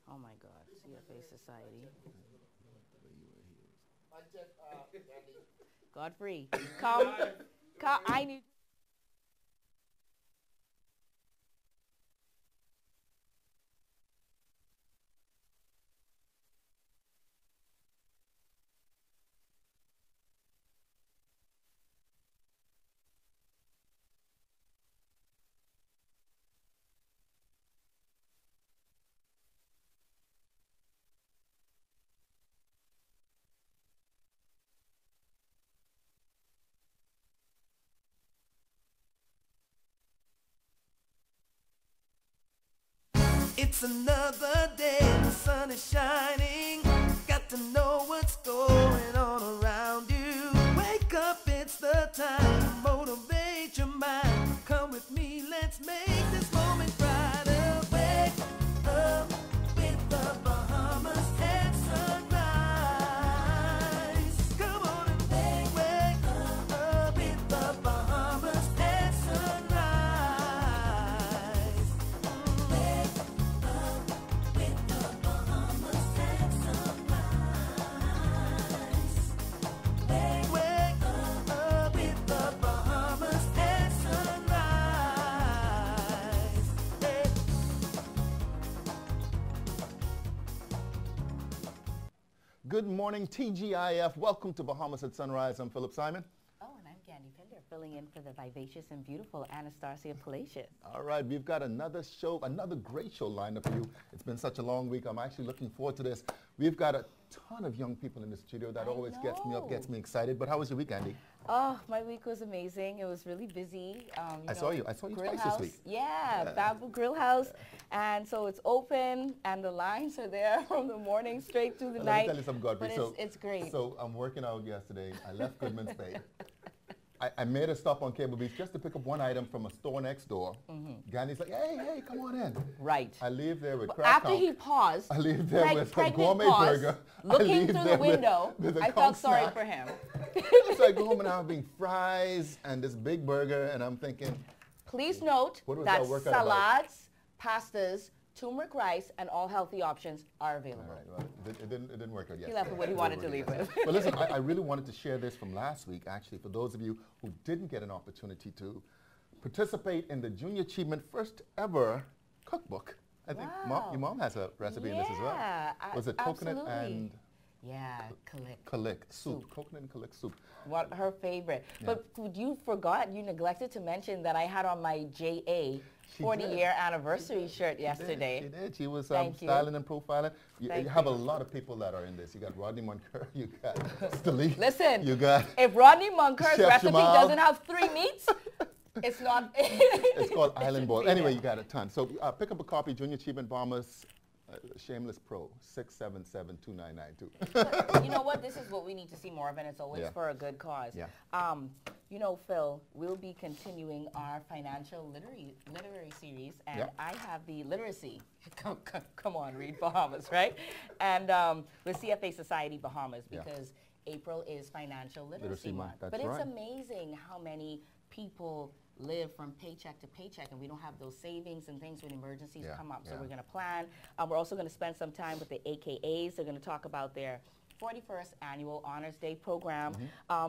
Oh my God, CFA Society. Godfrey, come, come. I need. It's another day, the sun is shining. Got to know what's going on around you. Wake up, it's the time to motivate your mind. Come with me, let's make this moment brighter. Wake up with the Bahamas at sunrise. Come on and wake up with the Bahamas at sunrise. Wake up with the Bahamas at sunrise. Wake up with the Bahamas at sunrise. Hey. Good morning, TGIF. Welcome to Bahamas at Sunrise. I'm Philip Simon. Oh, and I'm Candy Pender, filling in for the vivacious and beautiful Anastasia Palacios. All right, we've got another show, another great show lined up for you. It's been such a long week. I'm actually looking forward to this. We've got a ton of young people in the studio. That always gets me up, gets me excited. But how was your week, Andy? Oh, my week was amazing. It was really busy. I saw you Grill twice house. this week. Yeah, Bamboo Grill House. And so it's open, and the lines are there from the morning straight through the Let night. me tell you something, Godfrey. But it's great. So I'm working out yesterday. I left Goodman's Bay. I made a stop on Cable Beach just to pick up one item from a store next door. Gandhi's like, hey, come on in. Right. I leave there with But crab after count. he paused, I leave there with a pregnant gourmet pause, burger. I looking leave through there the window, with a I Coke felt sorry snack. for him. So I go home and I'm having fries and this big burger, and I'm thinking, Please note What was that that workout about? salads, pastas, turmeric rice, and all healthy options are available. all right, well, it didn't work out yet. He left with what he wanted to leave with. But listen, I really wanted to share this from last week, actually, for those of you who didn't get an opportunity to participate in the Junior Achievement first ever cookbook. I think Wow. your mom has a recipe in this as well. Yeah, Was it coconut absolutely. and Yeah, collect. kalik soup? Coconut and kalik soup. What her favorite. But you forgot, you neglected to mention that I had on my JA She 40-year anniversary shirt yesterday. She did. She was Thank you. styling and profiling. You Thank have a you. lot of people that are in this. You got Rodney Munker, you got Stali. Listen, You got if Rodney Munker's Chef recipe Jamal. doesn't have 3 meats, it's not. It's called it Island should Boil. be Anyway, there. you got a ton. So pick up a copy, Junior Achievement Bahamas, Shameless Pro, 677-2992. But you know what? This is what we need to see more of, and it's always Yeah. for a good cause. Yeah. You know, Phil, we'll be continuing our financial literary series, and Yeah. I have the literacy. Come on, read Bahamas, right? And with CFA Society Bahamas, Yeah. because April is Financial Literacy Month, that's But it's right. amazing how many people live from paycheck to paycheck, and we don't have those savings and things when emergencies Yeah, come up. So yeah. we're going to plan. We're also going to spend some time with the AKAs. They're going to talk about their 41st Annual Honors Day program.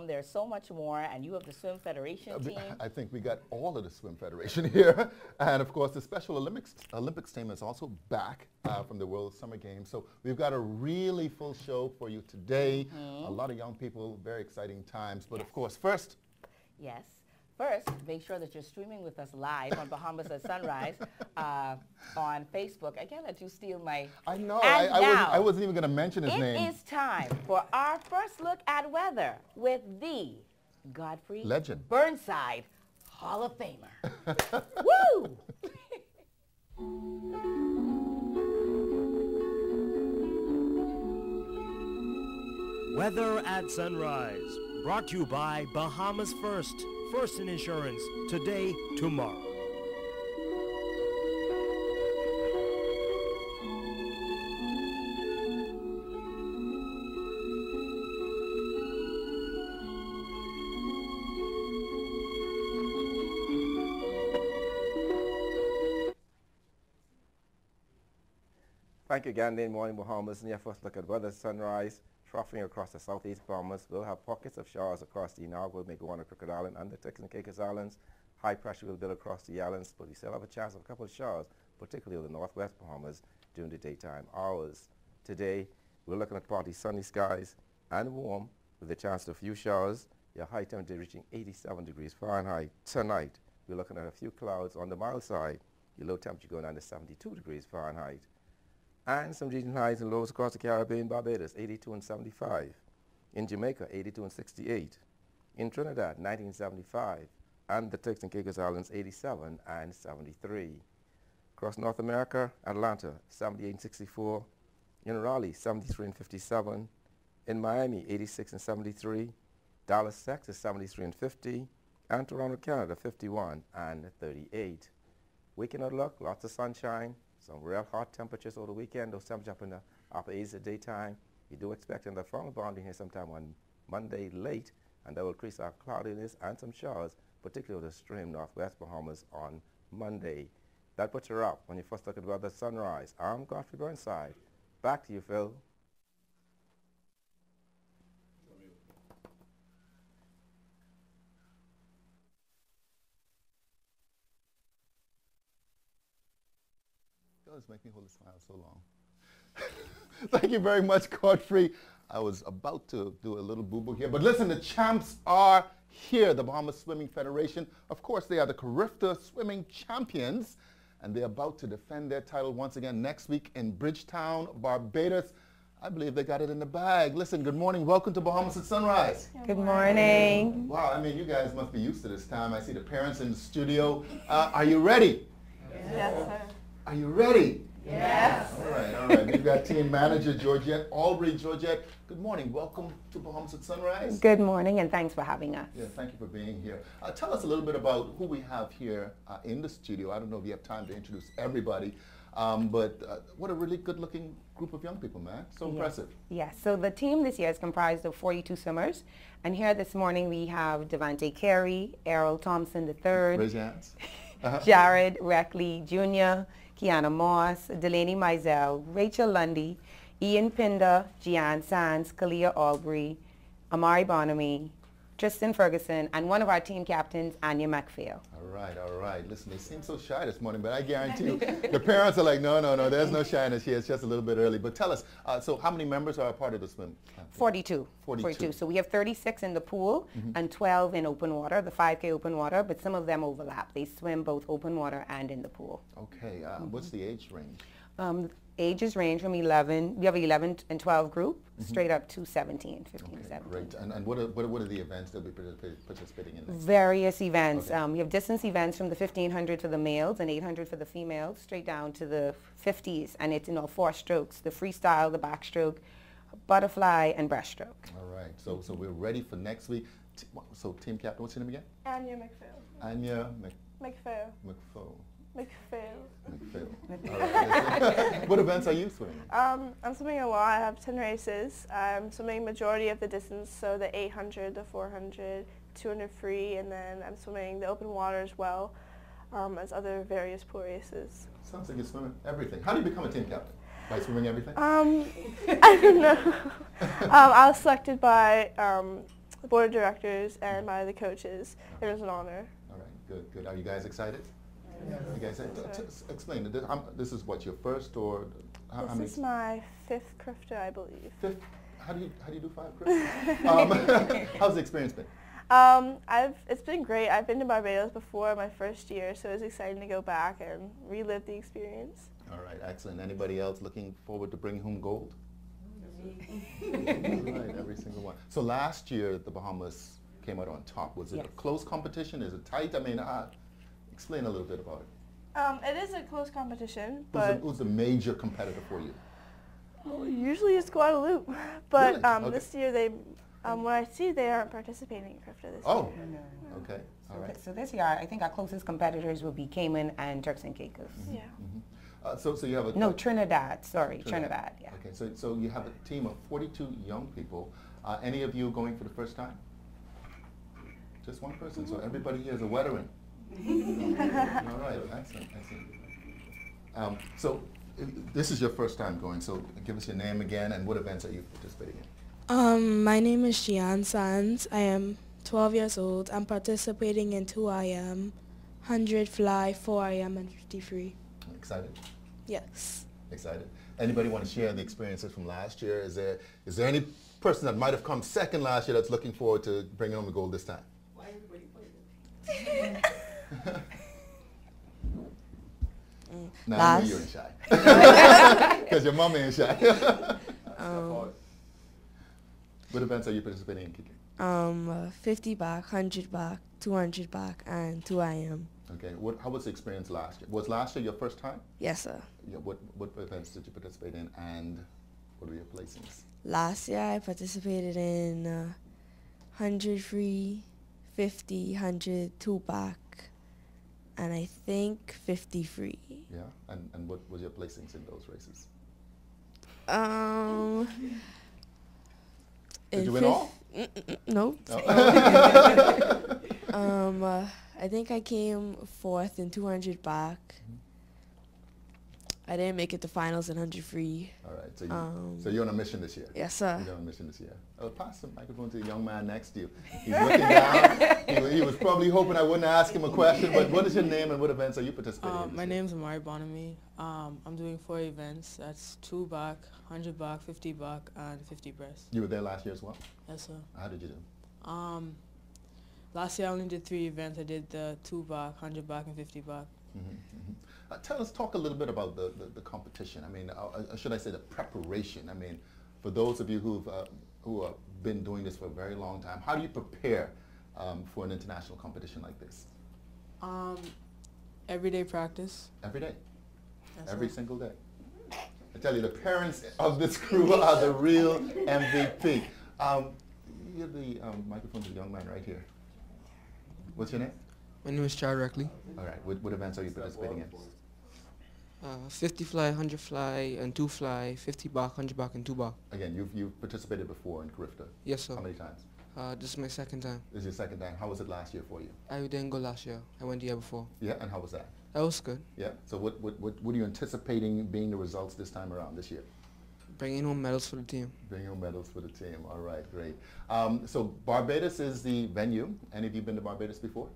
There's so much more, and you have the Swim Federation team. I think we got all of the Swim Federation here. And of course, the Special Olympics team is also back from the World Summer Games. So we've got a really full show for you today. A lot of young people, very exciting times. But of course, first, Yes. First, make sure that you're streaming with us live on Bahamas at Sunrise on Facebook. I can't let you steal my... I know, And now, I wasn't even going to mention his name. it is time for our first look at weather with the Godfrey Legend. Burnside Hall of Famer. Woo! Weather at Sunrise, brought to you by Bahamas First. First in insurance, today, tomorrow. Thank you again, Good morning, Bahamas. And your first look at weather sunrise, troughing across the southeast Bahamas. We'll have pockets of showers across the Inaugural, Maguana, Crooked Island, and the Turks and Caicos Islands. High pressure will build across the islands, but we still have a chance of a couple of showers, particularly over the northwest Bahamas during the daytime hours. Today, we're looking at partly sunny skies and warm with a chance of a few showers. Your high temperature reaching 87 degrees Fahrenheit. Tonight, we're looking at a few clouds on the mild side. Your low temperature going down to 72 degrees Fahrenheit. And some regional highs and lows across the Caribbean, Barbados, 82 and 75. In Jamaica, 82 and 68. In Trinidad, 1975. And the Turks and Caicos Islands, 87 and 73. Across North America, Atlanta, 78 and 64. In Raleigh, 73 and 57. In Miami, 86 and 73. Dallas, Texas, 73 and 50. And Toronto, Canada, 51 and 38. Weekend outlook, lots of sunshine. Some real hot temperatures over the weekend. Those temperatures up in the upper 80s at daytime. We do expect in the formal boundary here sometime on Monday late, and that will increase our cloudiness and some showers, particularly over the extreme northwest Bahamas on Monday. That puts you up when you first look at weather sunrise. I'm Godfrey Burnside. Back to you, Phil. Does make me hold a smile so long. Thank you very much, Godfrey. I was about to do a little boo-boo here, but listen, the champs are here, the Bahamas Swimming Federation. Of course, they are the Carifta Swimming Champions, and they're about to defend their title once again next week in Bridgetown, Barbados. I believe they got it in the bag. Listen, good morning. Welcome to Bahamas at Sunrise. Good morning. Wow, I mean, you guys must be used to this time. I see the parents in the studio. Are you ready? Yes, sir. Are you ready? Yes. All right, all right. We've got team manager Georgette Aubrey. Georgette, good morning. Welcome to Bahamas at Sunrise. Good morning, and thanks for having us. Yeah, thank you for being here. Tell us a little bit about who we have here in the studio. I don't know if you have time to introduce everybody, but what a really good-looking group of young people, man. So impressive. Yes, so the team this year is comprised of 42 swimmers, and here this morning we have Devante Carey, Errol Thompson III, Raise your hands. Jared Reckley Jr., Kiana Moss, Delaney Mizell, Rachel Lundy, Ian Pinder, Gian Sands, Kalia Aubrey, Amari Bonamy, Tristan Ferguson, and one of our team captains, Anya McPhail. All right, all right. Listen, they seem so shy this morning, but I guarantee you, the parents are like, no, no, no, there's no shyness here. It's just a little bit early. But tell us, so how many members are a part of the swim? 42. 42. So we have 36 in the pool and 12 in open water, the 5K open water, but some of them overlap. They swim both open water and in the pool. Okay, what's the age range? Ages range from 11, we have 11 and 12 group, straight up to 17, 15, 17. Great. And what are the events that we participating in next? Various events. Okay. We have distance events from the 1500 for the males and 800 for the females, straight down to the 50s, and it's 4 strokes: the freestyle, the backstroke, butterfly, and breaststroke. All right. So we're ready for next week. So team captain, what's your name again? Anya McPhail. Anya McPhail. McPhail. McPhail. All right. What events are you swimming? I'm swimming a lot. I have 10 races. I'm swimming majority of the distance, so the 800, the 400, 200 free, and then I'm swimming the open water as well as other various pool races. Sounds like you're swimming everything. How do you become a team captain? By swimming everything? I don't know. I was selected by the board of directors and by the coaches. It was an honor. All right, good, good. Are you guys excited? Yes. You guys, explain. This is what, your first or how many? This is my 5th CRIFTA, I believe. 5th? How do you do 5 CRIFTA? How's the experience been? It's been great. I've been to Barbados before my first year, so it's exciting to go back and relive the experience. All right, excellent. Anybody else looking forward to bringing home gold? Right, every single one. So last year, the Bahamas came out on top. Was it a close competition? Is it tight? I mean, explain a little bit about it. It is a close competition, but who's the major competitor for you? Usually it's Guadeloupe, but Really? Okay. this year what I see, they aren't participating in CRIFTA this year. Oh, okay, all right. So this year, I think our closest competitors will be Cayman and Turks and Caicos. Yeah. So you have a... No, Trinidad. Sorry, Trinidad. Yeah. Okay, so you have a team of 42 young people. Any of you going for the first time? Just one person. So everybody here is a veteran. All right, excellent, excellent. So This is your first time going, so give us your name again and what events are you participating in? My name is Jian Sands. I am 12 years old. I'm participating in 2 IM, 100 fly, 4 IM, and 50 free. Excited? Yes. Excited. Anybody want to share the experiences from last year? Is there any person that might have come second last year that's looking forward to bringing home the gold this time? Why everybody playing? Now I know you're shy. Because your mama ain't shy. What events are you participating in, Kiki? 50 back, 100 back, 200 back, and 2 IM. Okay. How was the experience last year? Was last year your first time? Yes, sir. Yeah, what events did you participate in, and what were your placings? Last year I participated in 100 free, 50, 100, 2 back, and I think 50 free. Yeah, and what was your placings in those races? Did you win all? No. I think I came 4th in 200 back. I didn't make it to finals in 100 free. All right, so you're on a mission this year? Yes, sir. You're on a mission this year. I'll pass the microphone to the young man next to you. He's looking down. He was probably hoping I wouldn't ask him a question, but what is your name and what events are you participating in? My name's Amari Bonamy. I'm doing 4 events. That's 2 back, 100 back, 50 back, and 50 breast. You were there last year as well? Yes, sir. How did you do? Last year I only did 3 events. I did the 2 back, 100 back, and 50 back. Talk a little bit about the competition. I mean, should I say the preparation? I mean, for those of you who have been doing this for a very long time, how do you prepare for an international competition like this? Everyday practice. Every day? Yes, Every sir. single day? I tell you, the parents of this crew are the real MVP. You give the microphone to the young man right here. What's your name? My name is Chad Reckley. All right. What events are you participating in? 50 fly, 100 fly, and 2 fly, 50 back, 100 back, and 2 back. Again, you've participated before in Carifta? Yes, sir. How many times? This is my second time. This is your second time. How was it last year for you? I didn't go last year. I went the year before. Yeah, and how was that? That was good. Yeah. So what are you anticipating being the results this time around this year? Bringing home medals for the team. Bringing home medals for the team. All right, great. So Barbados is the venue. Any of you been to Barbados before?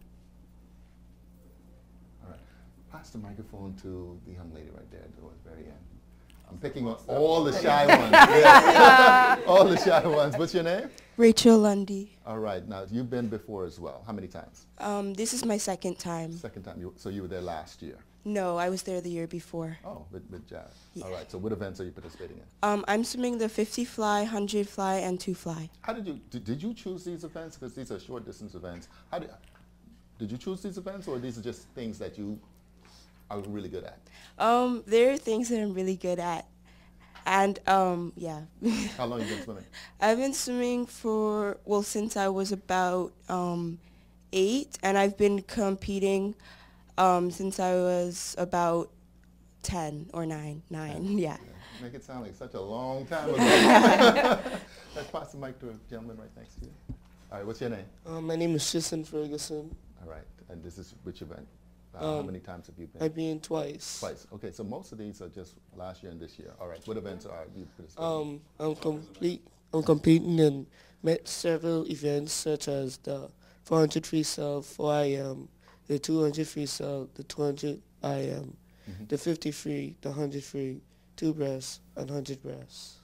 All right. Pass the microphone to the young lady right there towards the very end. I'm picking on all the shy ones. Yes. All the shy ones. What's your name? Rachel Lundy. All right. Now, you've been before as well. How many times? This is my second time. Second time. So you were there last year? No, I was there the year before. Oh, with Jazz. Yeah. All right. So what events are you participating in? I'm swimming the 50 fly, 100 fly, and 2 fly. How did you choose these events? Because these are short distance events. Did you choose these events, or these are just things that you are really good at? There are things that I'm really good at. And, yeah. How long have you been swimming? I've been swimming since I was about 8, and I've been competing since I was about 10 or 9, yeah. Make it sound like such a long time ago. Let's pass the mic to a gentleman right next to you. All right, what's your name? My name is Tristan Ferguson. All right, and this is which event? How many times have you been? I've been twice. Twice. Okay, so most of these are just last year and this year. All right, what events are you participating? I'm competing in several events such as the 400 freestyle, 4 IM, the 200 freestyle, the 200 IM, the 50 free, the 100 free, 2 breasts, and 100 breasts.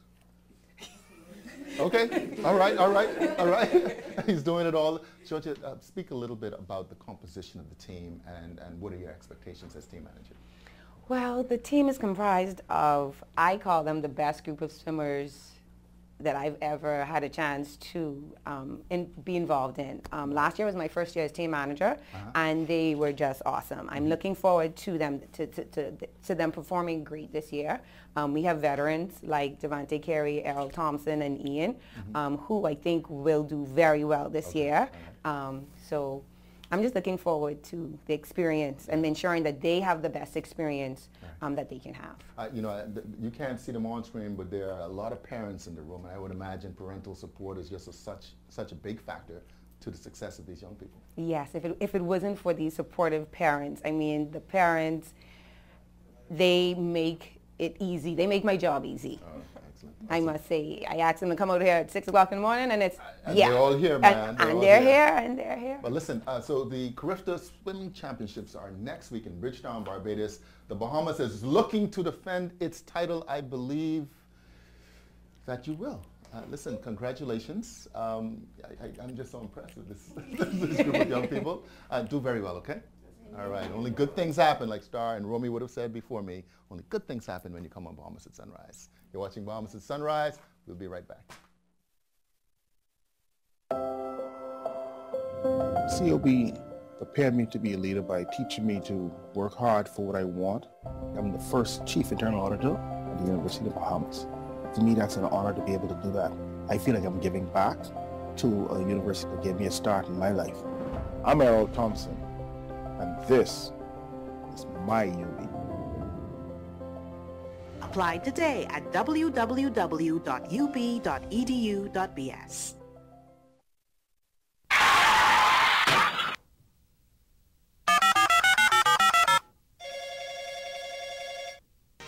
Okay, all right. He's doing it all. Georgia, speak a little bit about the composition of the team and what are your expectations as team manager? Well, the team is comprised of, I call them the best group of swimmers that I've ever had a chance to be involved in. Last year was my first year as team manager, and they were just awesome. I'm looking forward to them to them performing great this year. We have veterans like Devante Carey, Errol Thompson, and Ian, who I think will do very well this year. So I'm just looking forward to the experience and ensuring that they have the best experience that they can have. You can't see them on screen, but there are a lot of parents in the room, and I would imagine parental support is just such a big factor to the success of these young people. Yes, if it wasn't for these supportive parents, I mean, the parents, they make it easy. They make my job easy. Oh, excellent. I must say. I asked them to come out here at 6 o'clock in the morning, and it's, And yeah. they're all here, man. And they're here, and they're here. But listen, so the Carifta Swimming Championships are next week in Bridgetown, Barbados. The Bahamas is looking to defend its title. I believe that you will. Listen, congratulations. I'm just so impressed with this group of young people. Do very well, okay? All right. Only good things happen, like Star and Romy would have said before me. Only good things happen when you come on Bahamas at Sunrise. You're watching Bahamas at Sunrise. We'll be right back. COB prepared me to be a leader by teaching me to work hard for what I want. I'm the first chief internal auditor at the University of the Bahamas. To me, that's an honor to be able to do that. I feel like I'm giving back to a university that gave me a start in my life. I'm Errol Thompson, and this is my UB. Apply today at www.ub.edu.bs.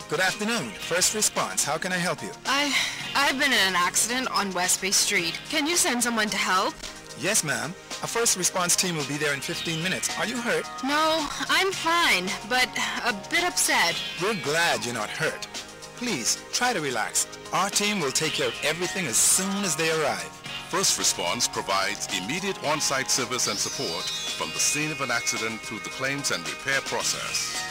Good afternoon. First response. How can I help you? I've been in an accident on West Bay Street. Can you send someone to help? Yes, ma'am. A first response team will be there in 15 minutes. Are you hurt? No, I'm fine, but a bit upset. We're glad you're not hurt. Please, try to relax. Our team will take care of everything as soon as they arrive. First Response provides immediate on-site service and support from the scene of an accident through the claims and repair process.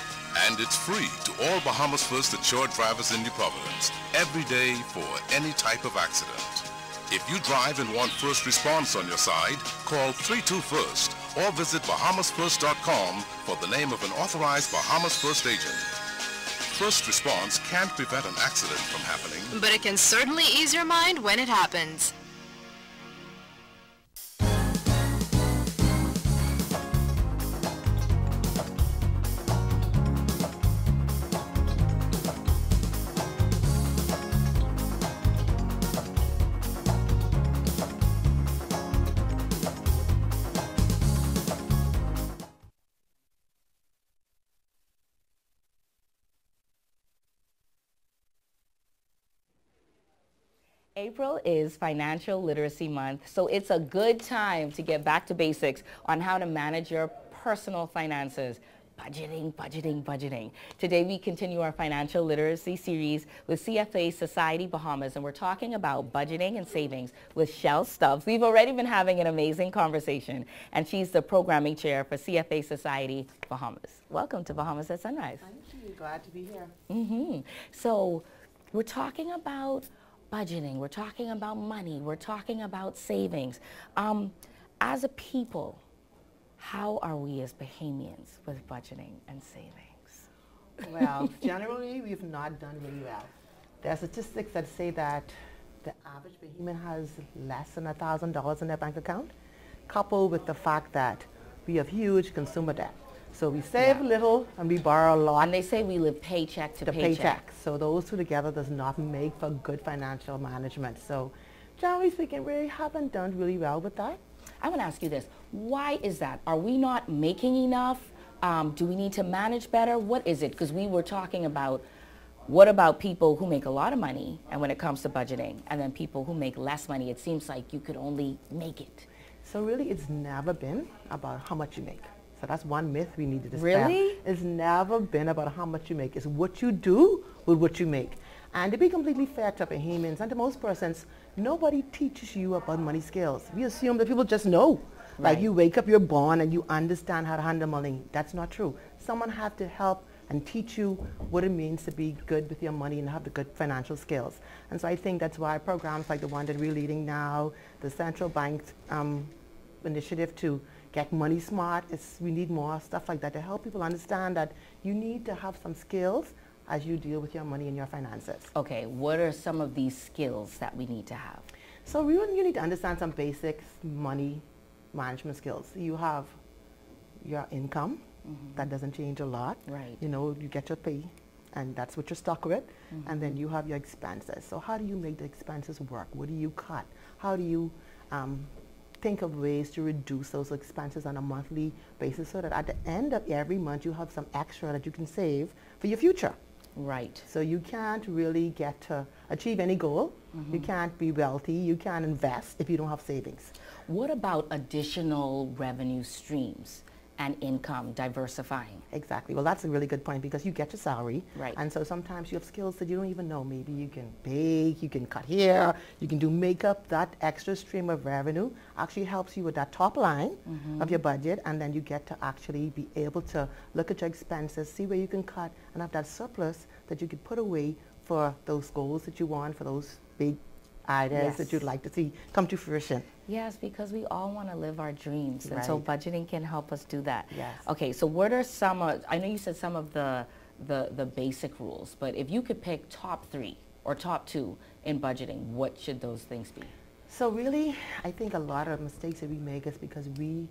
And it's free to all Bahamas First insured drivers in New Providence every day for any type of accident. If you drive and want first response on your side, call 321st or visit bahamasfirst.com for the name of an authorized Bahamas First agent. First response can't prevent an accident from happening, But it can certainly ease your mind when it happens. April is Financial Literacy Month, so it's a good time to get back to basics on how to manage your personal finances. Budgeting, budgeting, budgeting. Today we continue our financial literacy series with CFA Society Bahamas, and we're talking about budgeting and savings with Shell Stubbs. We've already been having an amazing conversation, and she's the programming chair for CFA Society Bahamas. Welcome to Bahamas at Sunrise. Thank you. Glad to be here. So we're talking about budgeting, we're talking about money, we're talking about savings. As a people, how are we as Bahamians with budgeting and savings? Well, generally, we've not done really well. There are statistics that say that the average Bahamian has less than $1,000 in their bank account, coupled with the fact that we have huge consumer debt. So we save little and we borrow a lot. And they say we live paycheck to paycheck. So those two together does not make for good financial management. So generally speaking, we haven't done really well with that. I want to ask you this. Why is that? Are we not making enough? Do we need to manage better? What is it? Because we were talking about, what about people who make a lot of money and when it comes to budgeting, and then people who make less money? It seems like you could only make it. So really, it's never been about how much you make. So that's one myth we need to dispel. Really? It's never been about how much you make. It's what you do with what you make. And to be completely fair to Bahamians and to most persons, nobody teaches you about money skills. We assume that people just know. Right. Like you wake up, you're born, and you understand how to handle money. That's not true. Someone has to help and teach you what it means to be good with your money and have the good financial skills. And so I think that's why programs like the one that we're leading now, the central bank's initiative to get money smart, we need more stuff like that to help people understand that you need to have some skills as you deal with your money and your finances. Okay, what are some of these skills that we need to have? So you need to understand some basic money management skills. You have your income, that doesn't change a lot. Right. You know, you get your pay, and that's what you're stuck with. And then you have your expenses. So how do you make the expenses work? What do you cut? How do you think of ways to reduce those expenses on a monthly basis so that at the end of every month you have some extra that you can save for your future? Right. So you can't really get to achieve any goal. You can't be wealthy. You can't invest if you don't have savings. What about additional revenue streams and income, diversifying? Exactly. Well, that's a really good point because you get your salary. Right. And so sometimes you have skills that you don't even know. Maybe you can bake, you can cut hair, you can do makeup. That extra stream of revenue actually helps you with that top line of your budget, and then you get to actually be able to look at your expenses, see where you can cut, and have that surplus that you could put away for those goals that you want, for those big ideas that you'd like to see come to fruition. Yes, because we all want to live our dreams, and so Right. budgeting can help us do that. Yes. Okay, so what are some, I know you said some of the basic rules, but if you could pick top 3 or top 2 in budgeting, what should those things be? So really, I think a lot of mistakes that we make is because we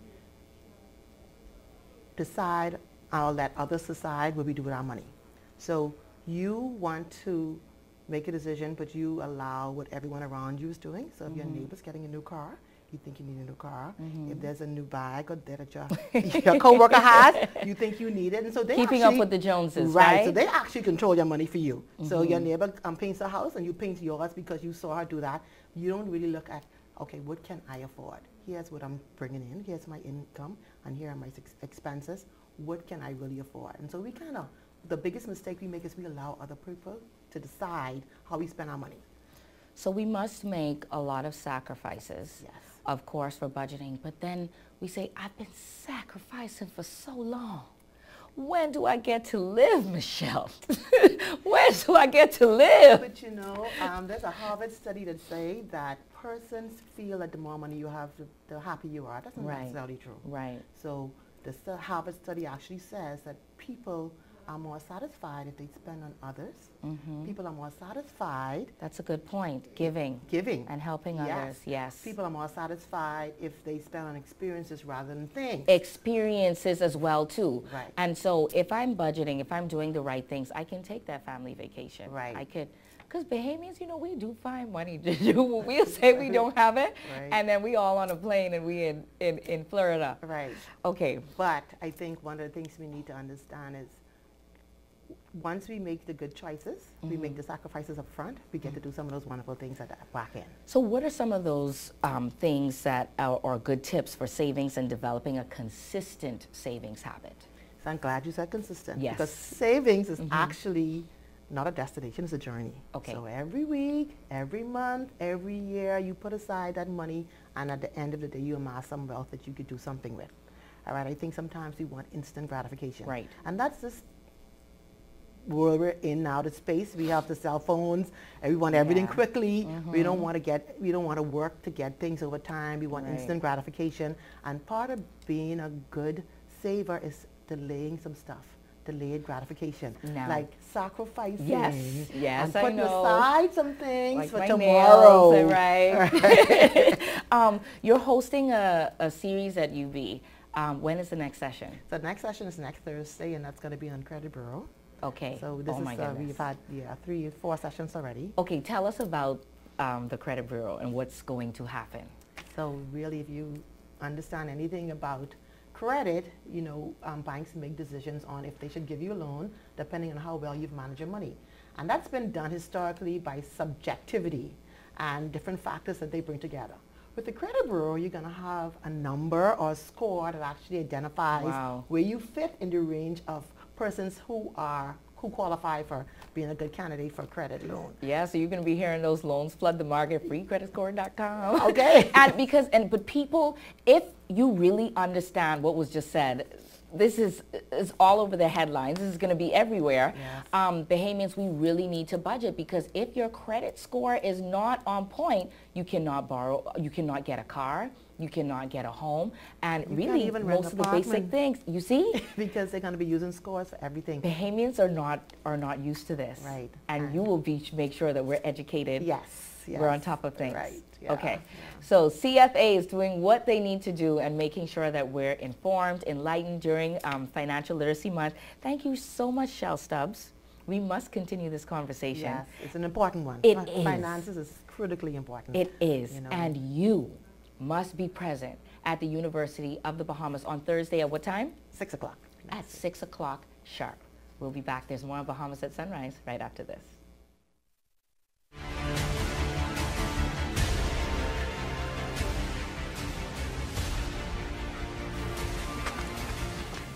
decide, I'll let others decide what we do with our money. So you want to make a decision, but you allow what everyone around you is doing. So if your neighbor's getting a new car, you think you need a new car. If there's a new bag or that your coworker has, you think you need it. And so they Keeping actually, up with the Joneses, right? So they actually control your money for you. So your neighbor paints a house and you paint yours because you saw her do that. You don't really look at, okay, what can I afford? Here's what I'm bringing in. Here's my income. And here are my expenses. What can I really afford? And so we kind of, the biggest mistake we make is we allow other people to decide how we spend our money. So we must make a lot of sacrifices, of course, for budgeting, but then we say, I've been sacrificing for so long. When do I get to live, Michelle? When do I get to live? But you know, there's a Harvard study that say that persons feel that the more money you have, the happier you are. That's not necessarily true. Right. So the Harvard study actually says that people are more satisfied if they spend on others. People are more satisfied. That's a good point. Giving. And helping others, yes. People are more satisfied if they spend on experiences rather than things. Experiences as well, too. Right. And so if I'm budgeting, if I'm doing the right things, I can take that family vacation. Right. I could, because Bahamians, you know, we do find money to do. We'll say we don't have it, and then we all on a plane and we in Florida. Right. Okay. But I think one of the things we need to understand is once we make the good choices, we make the sacrifices up front, we get to do some of those wonderful things at the back end. So what are some of those things that are good tips for savings and developing a consistent savings habit? So I'm glad you said consistent. Yes. Because savings is actually not a destination, it's a journey. Okay. So every week, every month, every year, you put aside that money, and at the end of the day, you amass some wealth that you could do something with. All right, I think sometimes we want instant gratification. Right. And that's just world we're in now, the space. We have the cell phones, and we want everything quickly. We don't want to work to get things over time. We want instant gratification. And part of being a good saver is delaying some stuff. Delayed gratification. Like sacrificing. Yes, and I putting know. aside some things Like for my tomorrow. nails, right? You're hosting a series at UB. When is the next session? The next session is next Thursday, and that's going to be on Credit Bureau. Okay. So this we've had 3 or 4 sessions already. Okay, tell us about the Credit Bureau and what's going to happen. So really, if you understand anything about credit, you know, banks make decisions on if they should give you a loan depending on how well you've managed your money. And that's been done historically by subjectivity and different factors that they bring together. With the Credit Bureau, you're going to have a number or a score that actually identifies where you fit in the range of persons who qualify for being a good candidate for a credit loan. Yeah, so you're going to be hearing those loans flood the market, freecreditscore.com. Okay. But people, if you really understand what was just said, this is all over the headlines. This is going to be everywhere. Yes. Bahamians, we really need to budget, because if your credit score is not on point, you cannot borrow, you cannot get a car, you cannot get a home, and You really can't even rent most an of the basic apartment. things, you see? Because they're going to be using scores for everything. Bahamians are not used to this. Right. And you will make sure that we're educated. Yes. We're on top of things. Right. Yeah. Okay. So CFA is doing what they need to do and making sure that we're informed, enlightened during Financial Literacy Month. Thank you so much, Shell Stubbs. We must continue this conversation. Yes, it's an important one. It is. Finances is critically important. It is. You know. And you must be present at the University of the Bahamas on Thursday at what time? 6 o'clock. At 6 o'clock sharp. We'll be back. There's more on Bahamas at Sunrise right after this.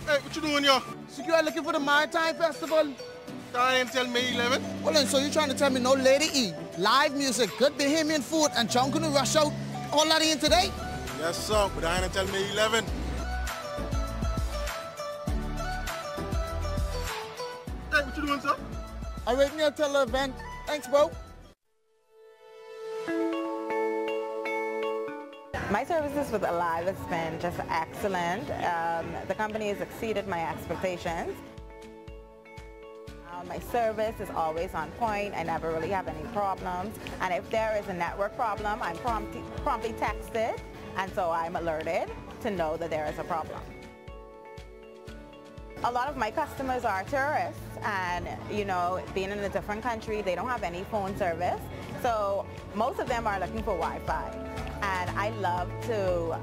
Hey, what you doing, y'all? So you are looking for the Maritime Festival? I ain't tell me 11. Well then, so you're trying to tell me no Lady E, live music, good Bahamian food, and John gonna rush out all that in today? Yes, sir, but I ain't tell me 11. Hey, what you doing, sir? I wait me until the event. Thanks, bro. My services with Alive has been just excellent. The company has exceeded my expectations. My service is always on point. I never really have any problems. And if there is a network problem, I'm promptly texted, and so I'm alerted to know that there is a problem. A lot of my customers are tourists, and you know, being in a different country, they don't have any phone service. So most of them are looking for Wi-Fi. And I love to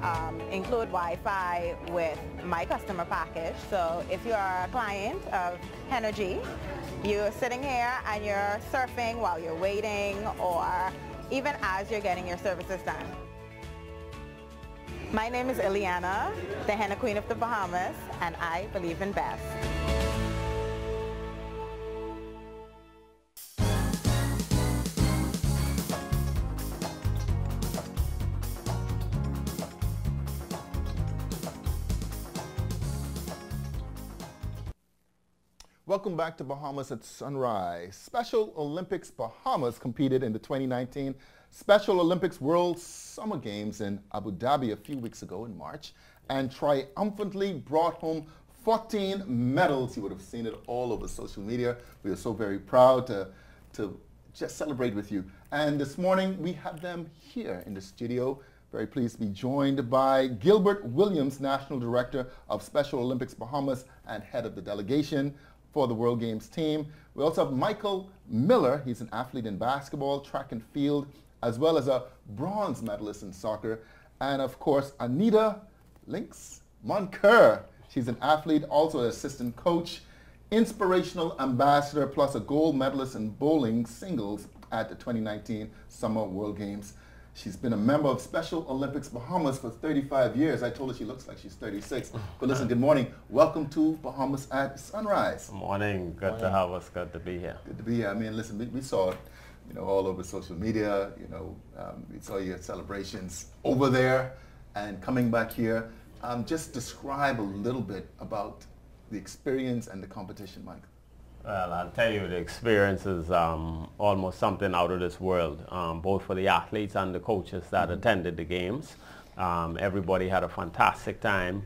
include Wi-Fi with my customer package. So if you are a client of Energy, you're sitting here and you're surfing while you're waiting, or even as you're getting your services done. My name is Ileana, the Henna Queen of the Bahamas, and I believe in best. Welcome back to Bahamas at Sunrise. Special Olympics Bahamas competed in the 2019 Special Olympics World Summer Games in Abu Dhabi a few weeks ago in March and triumphantly brought home 14 medals. You would have seen it all over social media. We are so very proud to just celebrate with you. And this morning we have them here in the studio. Very pleased to be joined by Gilbert Williams, National Director of Special Olympics Bahamas and head of the delegation for the World Games team. We also have Michael Miller. He's an athlete in basketball, track and field, as well as a bronze medalist in soccer. And of course, Anita Lynx Monker. She's an athlete, also an assistant coach, inspirational ambassador, plus a gold medalist in bowling singles at the 2019 Summer World Games. She's been a member of Special Olympics Bahamas for 35 years. I told her she looks like she's 36. But listen, good morning. Welcome to Bahamas at Sunrise. Good morning. Good to have us. Good to be here. Good to be here. I mean, listen, we saw it, you know, all over social media. You know, we saw your celebrations over there and coming back here. Just describe a little bit about the experience and the competition, Mike. Well, I'll tell you, the experience is almost something out of this world, both for the athletes and the coaches that attended the games. Everybody had a fantastic time.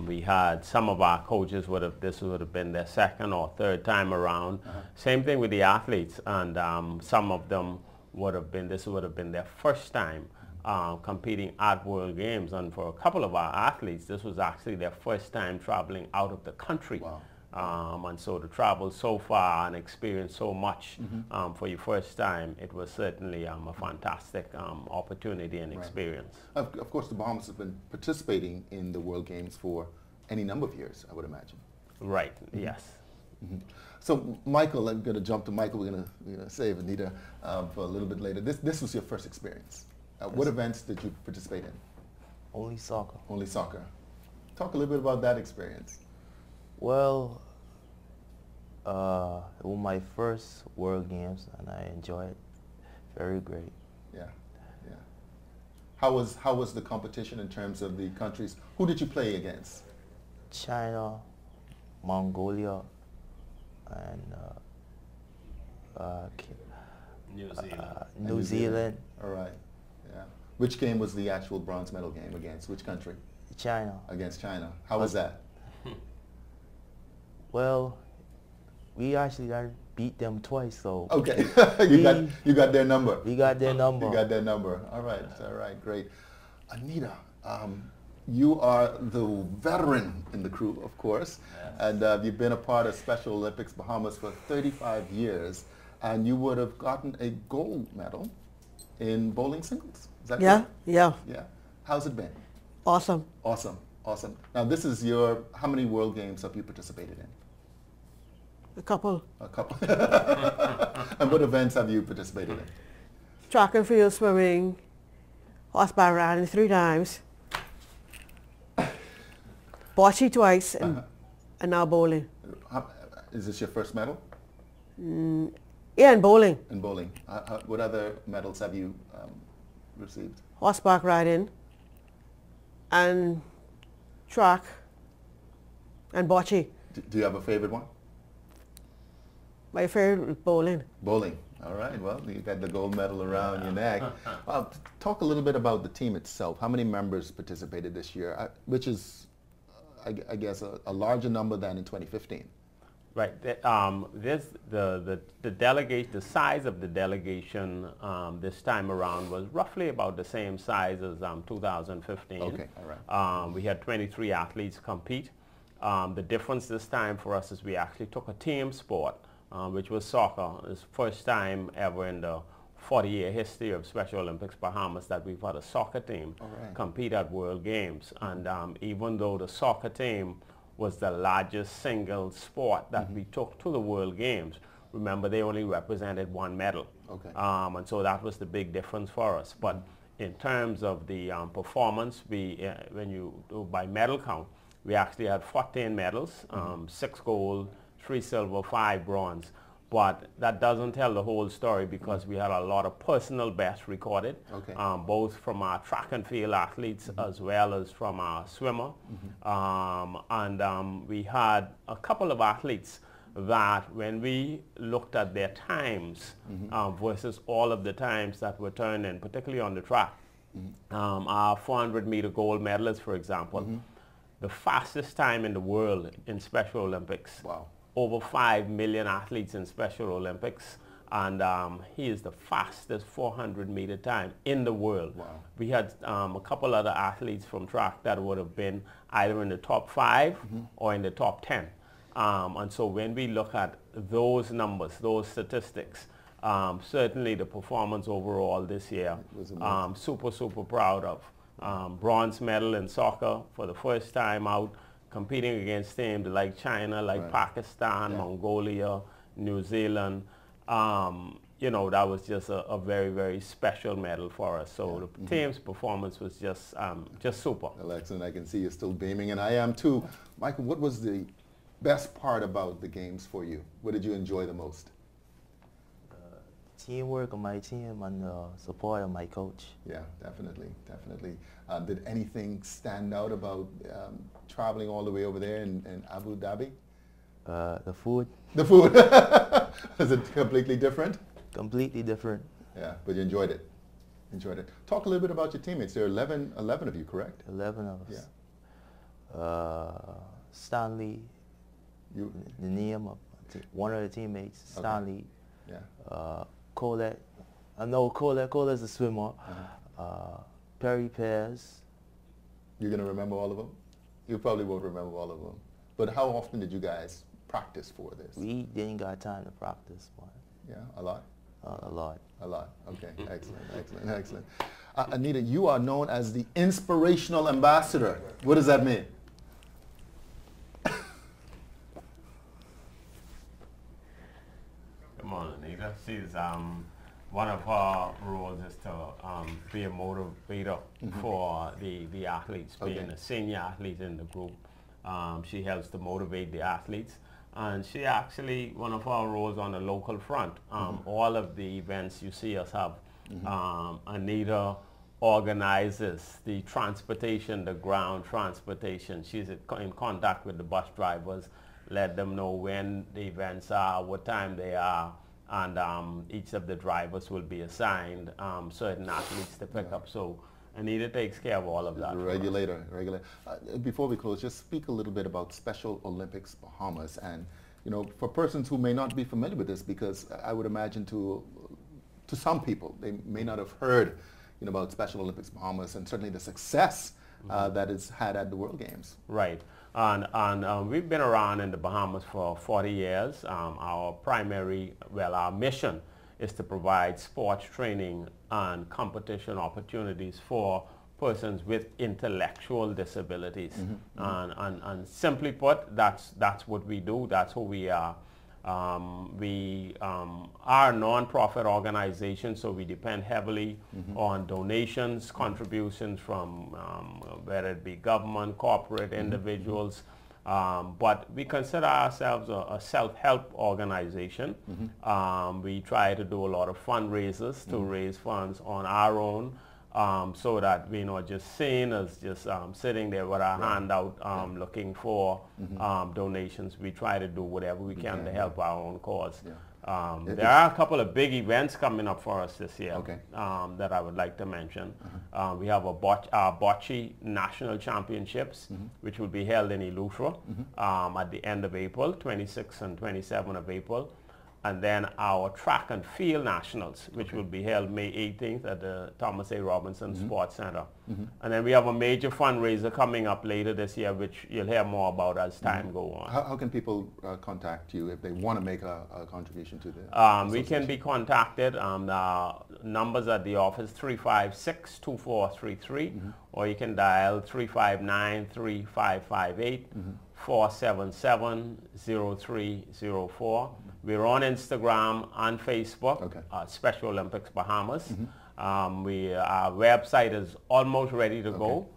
We had some of our coaches this would have been their second or third time around. Same thing with the athletes, and some of them this would have been their first time competing at World Games. And for a couple of our athletes, this was actually their first time traveling out of the country. Wow. And so to travel so far and experience so much for your first time, it was certainly a fantastic opportunity and experience. Of course, the Bahamas have been participating in the World Games for any number of years, I would imagine. Right, yes. So, Michael, I'm going to jump to Michael. We're going to save Anita for a little bit later. This was your first experience. What events did you participate in? Only soccer. Only soccer. Talk a little bit about that experience. Well, it was my first World Games, and I enjoyed it. Very great. Yeah, yeah. How was the competition in terms of the countries? Who did you play against? China, Mongolia, and New Zealand. All right. Yeah. Which game was the actual bronze medal game against? Which country? China. Against China. How was that? Well, we actually got beat them twice, so. Okay, you got their number. We got their number. You got their number. All right, great. Anita, you are the veteran in the crew, of course, and you've been a part of Special Olympics Bahamas for 35 years, and you would have gotten a gold medal in bowling singles. Is that correct? Yeah. Yeah. How's it been? Awesome. Awesome. Awesome. Now, this is how many World Games have you participated in? couple. A couple. And what events have you participated in? Track and field swimming, horseback riding 3 times, bocce twice, and now bowling. Is this your first medal? Yeah, and bowling. In bowling. What other medals have you received? Horseback riding, and track, and bocce. Do you have a favorite one? My favorite is bowling. Bowling. All right. Well, you got the gold medal around your neck. Talk a little bit about the team itself. How many members participated this year? Which is, I guess, a larger number than in 2015. Right. The size of the delegation this time around was roughly about the same size as 2015. Okay. All right. We had 23 athletes compete. The difference this time for us is we actually took a team sport, which was soccer. It's the first time ever in the 40-year history of Special Olympics Bahamas that we've had a soccer team compete at World Games. And even though the soccer team was the largest single sport that we took to the World Games, remember they only represented 1 medal. Okay. And so that was the big difference for us. But in terms of the performance, when you do by medal count, we actually had 14 medals, 6 gold, 3 silver, 5 bronze. But that doesn't tell the whole story because we had a lot of personal bests recorded, both from our track and field athletes as well as from our swimmer. We had a couple of athletes that when we looked at their times versus all of the times that were turned in, particularly on the track, our 400-meter gold medalist, for example, the fastest time in the world in Special Olympics. Wow. Over 5 million athletes in Special Olympics, and he is the fastest 400-meter time in the world. Wow. We had a couple other athletes from track that would have been either in the top 5 or in the top 10. And so when we look at those numbers, those statistics, certainly the performance overall this year, super proud of. Bronze medal in soccer for the first time out, competing against teams like China, like Pakistan, Mongolia, New Zealand. You know, that was just a very special medal for us. So the team's performance was just super. Well, excellent. I can see you're still beaming, and I am too. Michael, what was the best part about the games for you? What did you enjoy the most? Teamwork on my team and support of my coach. Yeah, definitely. Did anything stand out about traveling all the way over there in Abu Dhabi? The food. The food. Was it completely different? Completely different. Yeah, but you enjoyed it. Talk a little bit about your teammates. There are 11 of you, correct? 11 of us. Yeah. Stanley, the name of one of the teammates, Stanley. Yeah. Colette. I know Colette's a swimmer. Perry Pears. You're going to remember all of them? You probably won't remember all of them. But how often did you guys practice for this? We didn't got time to practice. But yeah, a lot? A lot. A lot. Okay, excellent. Anita, you are known as the inspirational ambassador. What does that mean? Come on, Anita. She's one of her roles is to be a motivator for the athletes, being a senior athlete in the group. She helps to motivate the athletes. And she actually, one of our roles on the local front, all of the events you see us have, Anita organizes the transportation, the ground transportation. She's in contact with the bus drivers, let them know when the events are, what time they are, and each of the drivers will be assigned certain athletes to pick up. So Anita takes care of all of that. Regulator. Before we close, just speak a little bit about Special Olympics Bahamas, and for persons who may not be familiar with this, because I would imagine to some people they may not have heard about Special Olympics Bahamas and certainly the success that it's had at the World Games. Right. And we've been around in the Bahamas for 40 years. Our mission is to provide sports training and competition opportunities for persons with intellectual disabilities. And simply put, that's what we do. That's who we are. We are a non-profit organization, so we depend heavily on donations, contributions from whether it be government, corporate, individuals. But we consider ourselves a self-help organization. We try to do a lot of fundraisers to raise funds on our own, so that we're not just seen as just sitting there with our hand out looking for donations. We try to do whatever we can to help our own cause. There are a couple of big events coming up for us this year that I would like to mention. We have our Bocce National Championships, which will be held in Eleuthera at the end of April, 26th and 27th of April. And then our Track and Field Nationals, which will be held May 18th at the Thomas A. Robinson Sports Center. And then we have a major fundraiser coming up later this year, which you'll hear more about as time go on. How can people contact you if they want to make a contribution to the we can be contacted. The numbers at the office, 356-2433, or you can dial 359-3558, 477-0304. We're on Instagram and Facebook, Special Olympics Bahamas. Our website is almost ready to go.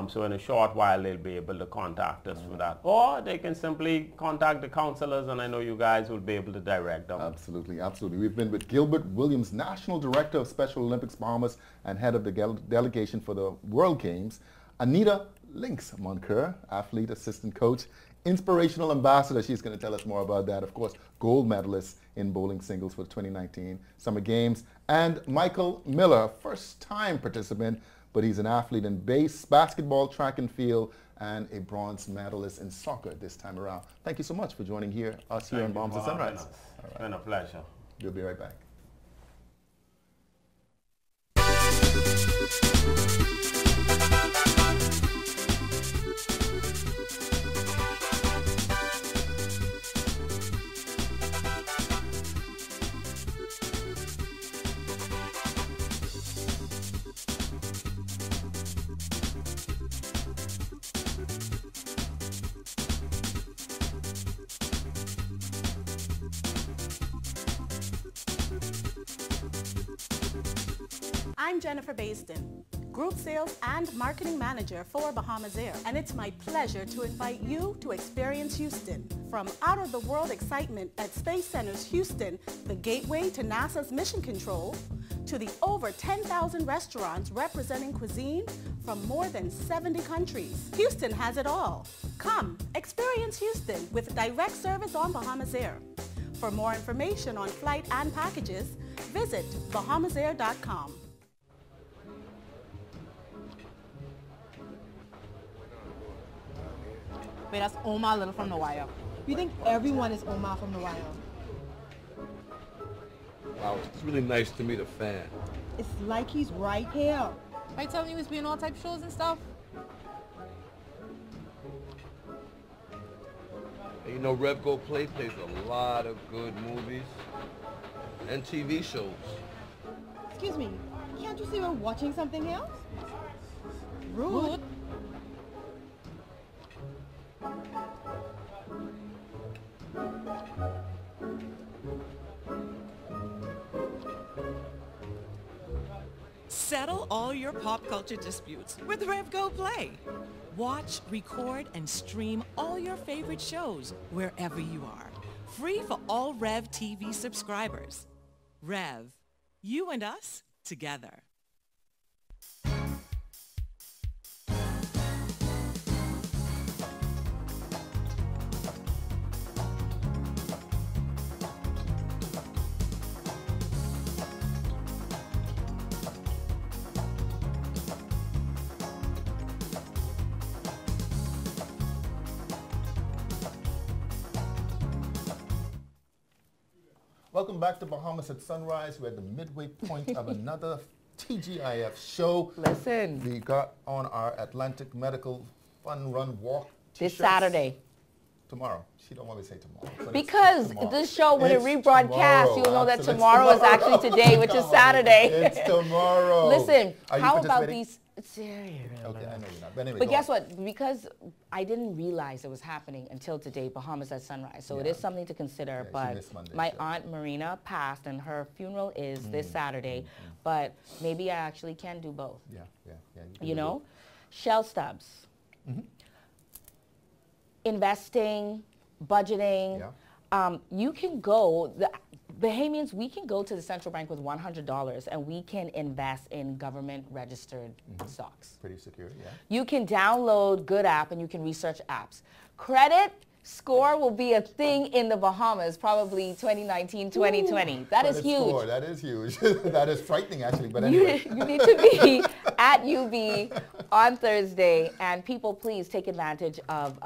So in a short while, they'll be able to contact us for that. Or they can simply contact the counselors, and I know you guys will be able to direct them. Absolutely, absolutely. We've been with Gilbert Williams, National Director of Special Olympics Bahamas and head of the delegation for the World Games. Anita Lynx Moncur, athlete, assistant coach, inspirational ambassador. She's going to tell us more about that. Of course, gold medalist in bowling singles for 2019 Summer Games. And Michael Miller, first-time participant, but he's an athlete in basketball, track and field, and a bronze medalist in soccer this time around. Thank you so much for joining us here on Bahamas at Sunrise. It's been a pleasure. We'll be right back. I'm Jennifer Basden, Group Sales and Marketing Manager for Bahamas Air, and it's my pleasure to invite you to experience Houston. From out-of-the-world excitement at Space Center's Houston, the gateway to NASA's Mission Control, to the over 10,000 restaurants representing cuisine from more than 70 countries. Houston has it all. Come, experience Houston with direct service on Bahamas Air. For more information on flight and packages, visit bahamasair.com. Wait, that's Omar Little from The Wire. You think everyone is Omar from The Wire? Wow, it's really nice to meet a fan. It's like he's right here. Are you telling me he's being all type shows and stuff? And you know, Rev Go Play plays a lot of good movies and TV shows. Excuse me, can't you see we're watching something else? Rude. Settle all your pop culture disputes with RevGo Play. Watch, record, and stream all your favorite shows wherever you are. Free for all Rev TV subscribers. Rev, you and us together. Welcome back to Bahamas at Sunrise. We're at the midway point of another TGIF show. Listen. We got on our Atlantic Medical Fun Run Walk This Saturday. Tomorrow. She don't want me to say tomorrow. Because this show, when it rebroadcasts, you'll know that tomorrow is actually today, which is Saturday. It's tomorrow. Listen, how about these Okay, I know you're not. But anyway, But go guess on. what? Because I didn't realize it was happening until today, Bahamas at sunrise. So it Yeah. is something to consider. Yeah, she but missed Monday's my show. Aunt Marina passed, and her funeral is this Saturday. But maybe I actually can do both. Yeah, yeah, yeah. can You do know? both. Shell stubs. Investing, budgeting. Yeah. You can go, the Bahamians, we can go to the central bank with $100 and we can invest in government registered stocks. Pretty secure, yeah. You can download Good App and you can research apps. Credit score will be a thing in the Bahamas, probably 2019, 2020. That is Credit huge. score, that is huge. That is frightening, actually. But anyway. You need to be at UB on Thursday, and people, please take advantage of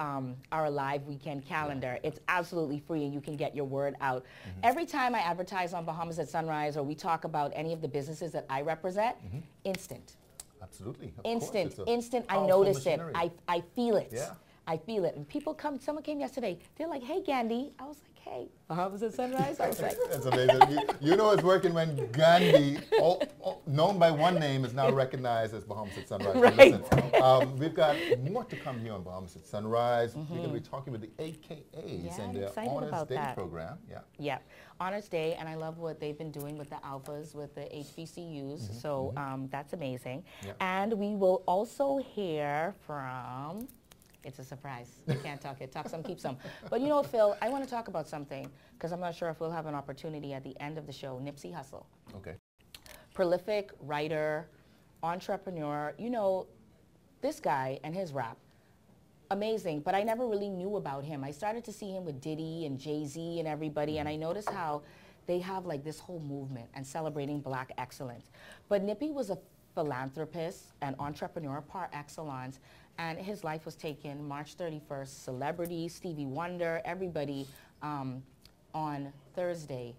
our live weekend calendar. It's absolutely free, and you can get your word out. Every time I advertise on Bahamas at Sunrise, or we talk about any of the businesses that I represent, instant. Absolutely. Of Instant, course, it's a instant. I powerful notice it. machinery. I feel it. Yeah. I feel it. And people come, someone came yesterday, they're like, hey, Gandhi. I was like, hey, Bahamas at Sunrise? I was like, That's amazing. You know it's working when Gandhi, known by one name, is now recognized as Bahamas at Sunrise. Right. Listen, we've got more to come here on Bahamas at Sunrise. We're going to be talking with the AKAs and their Honors Day program. Yeah. Yeah, Honors Day, and I love what they've been doing with the alphas, with the HBCUs, so that's amazing. Yeah. And we will also hear from, it's a surprise, we can't talk it, talk some, keep some. But you know, Phil, I want to talk about something, because I'm not sure if we'll have an opportunity at the end of the show. Nipsey Hussle. Okay. Prolific writer, entrepreneur, you know, this guy and his rap, amazing, but I never really knew about him. I started to see him with Diddy and Jay-Z and everybody, and I noticed how they have like this whole movement and celebrating Black excellence. But Nippy was a philanthropist and entrepreneur par excellence, and his life was taken March 31st. Celebrities, Stevie Wonder, everybody on Thursday.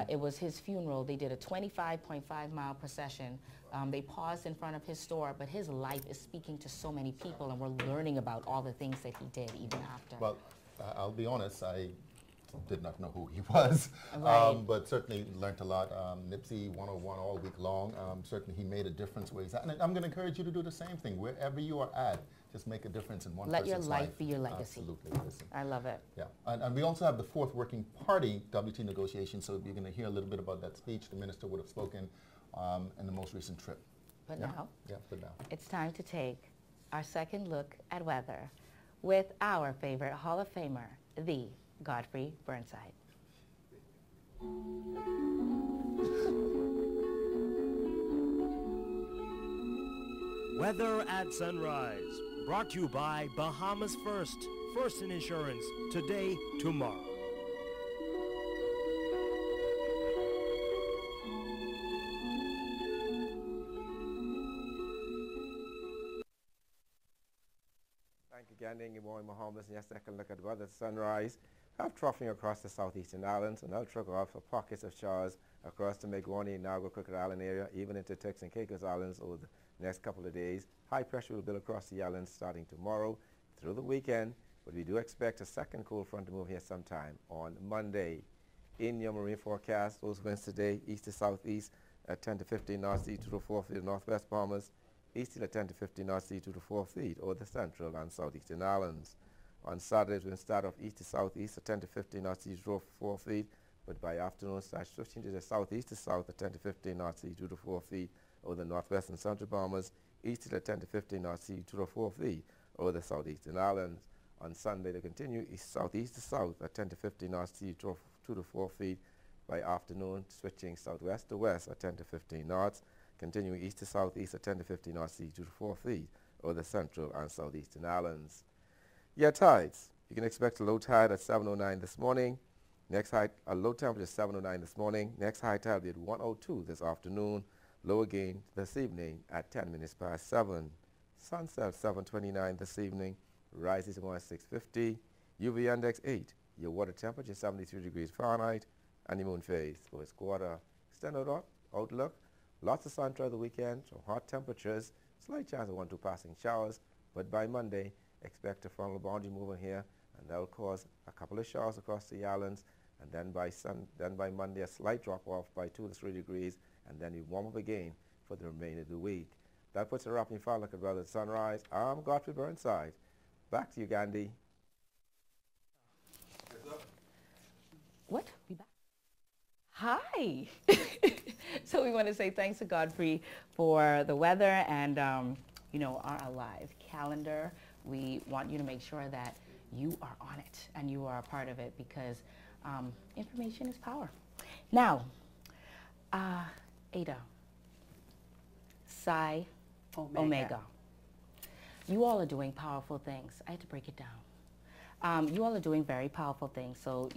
It was his funeral. They did a 25.5-mile procession. They paused in front of his store, but his life is speaking to so many people, and we're learning about all the things that he did even after. Well, I'll be honest, I did not know who he was, Right. but certainly learned a lot. Nipsey 101 all week long. Certainly he made a difference where he's at. And I'm going to encourage you to do the same thing. Wherever you are at, just make a difference in one Let person's your life be your legacy. Absolutely. Listen. I love it. Yeah, and we also have the fourth working party WT negotiation, so you're going to hear a little bit about that speech the minister would have spoken in the most recent trip. But Yeah. now, Yeah, but now. it's time to take our second look at weather with our favorite Hall of Famer, the Godfrey Burnside. Weather at Sunrise, brought to you by Bahamas First. First in insurance, today, tomorrow. Thank you, Gandhi. Good morning, Bahamas. And yes, second look at weather at sunrise. Have troughing across the southeastern islands and ultra off for pockets of showers across the Meghwani and Nago Crooked Island area, even into Turks and Caicos Islands over the next couple of days. High pressure will build across the islands starting tomorrow through the weekend, but we do expect a second cool front to move here sometime on Monday. In your marine forecast, those winds today, east to southeast at 10 to 15 knots, east to the 4 feet of northwest Bahamas, easterly at 10 to 15 knots, east to the 4 feet over the central and southeastern islands. On Saturdays, we'll start off east to southeast at 10 to 15 knots, east to 4 feet, but by afternoon, start switching to the southeast to south at 10 to 15 knots, east to the 4 feet over the northwest and central Bahamas, easterly at 10 to 15 knots, east to the 4 feet over the southeastern islands. On Sunday, they continue southeast to south at 10 to 15 knots, east to 2 to 4 feet. By afternoon, switching southwest to west at 10 to 15 knots, continuing east to southeast at 10 to 15 knots, east to 4 feet over the central and southeastern islands. Yeah, tides. You can expect a low tide at 7:09 this morning. Next high, a low temperature 7:09 this morning. Next high tide will be at 1:02 this afternoon. Low again this evening at 10 minutes past 7. Sunset at 7:29 this evening. Rises at 6:50. UV index 8. Your water temperature 73 degrees Fahrenheit. And the moon phase for its quarter. Extended outlook. Lots of sun throughout the weekend. So hot temperatures. Slight chance of 1 2 passing showers. But by Monday, expect a frontal boundary moving here, and that will cause a couple of showers across the islands, and then by Monday a slight drop off by 2 to 3 degrees, and then we warm up again for the remainder of the week. That puts a wrap in your look at Brother Sunrise. I'm Godfrey Burnside. Back to you, Gandhi. What? We back? Hi. So we want to say thanks to Godfrey for the weather and, you know, our live calendar. We want you to make sure that you are on it and you are a part of it because information is power. Now, Ada, Psi, Omega. You all are doing powerful things. I had to break it down. You all are doing very powerful things. So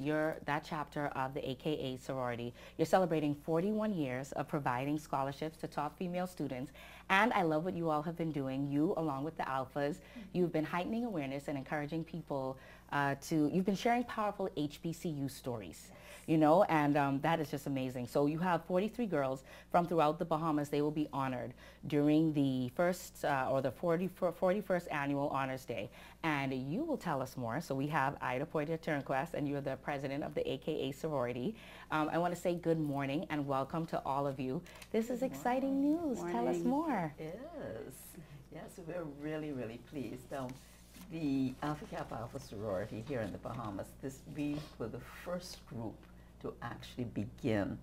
that chapter of the AKA sorority, you're celebrating 41 years of providing scholarships to top female students. And I love what you all have been doing. You, along with the Alphas, you've been heightening awareness and encouraging people you've been sharing powerful HBCU stories. You know, and that is just amazing. So you have 43 girls from throughout the Bahamas. They will be honored during the first or the 41st annual Honors Day. And you will tell us more. So we have Ida Porter-Turnquest, and you're the president of the AKA sorority. I want to say good morning and welcome to all of you. This is exciting news. Tell us more. It is. Yes, we're really, really pleased. The Alpha Kappa Alpha sorority here in the Bahamas, we were the first group to actually begin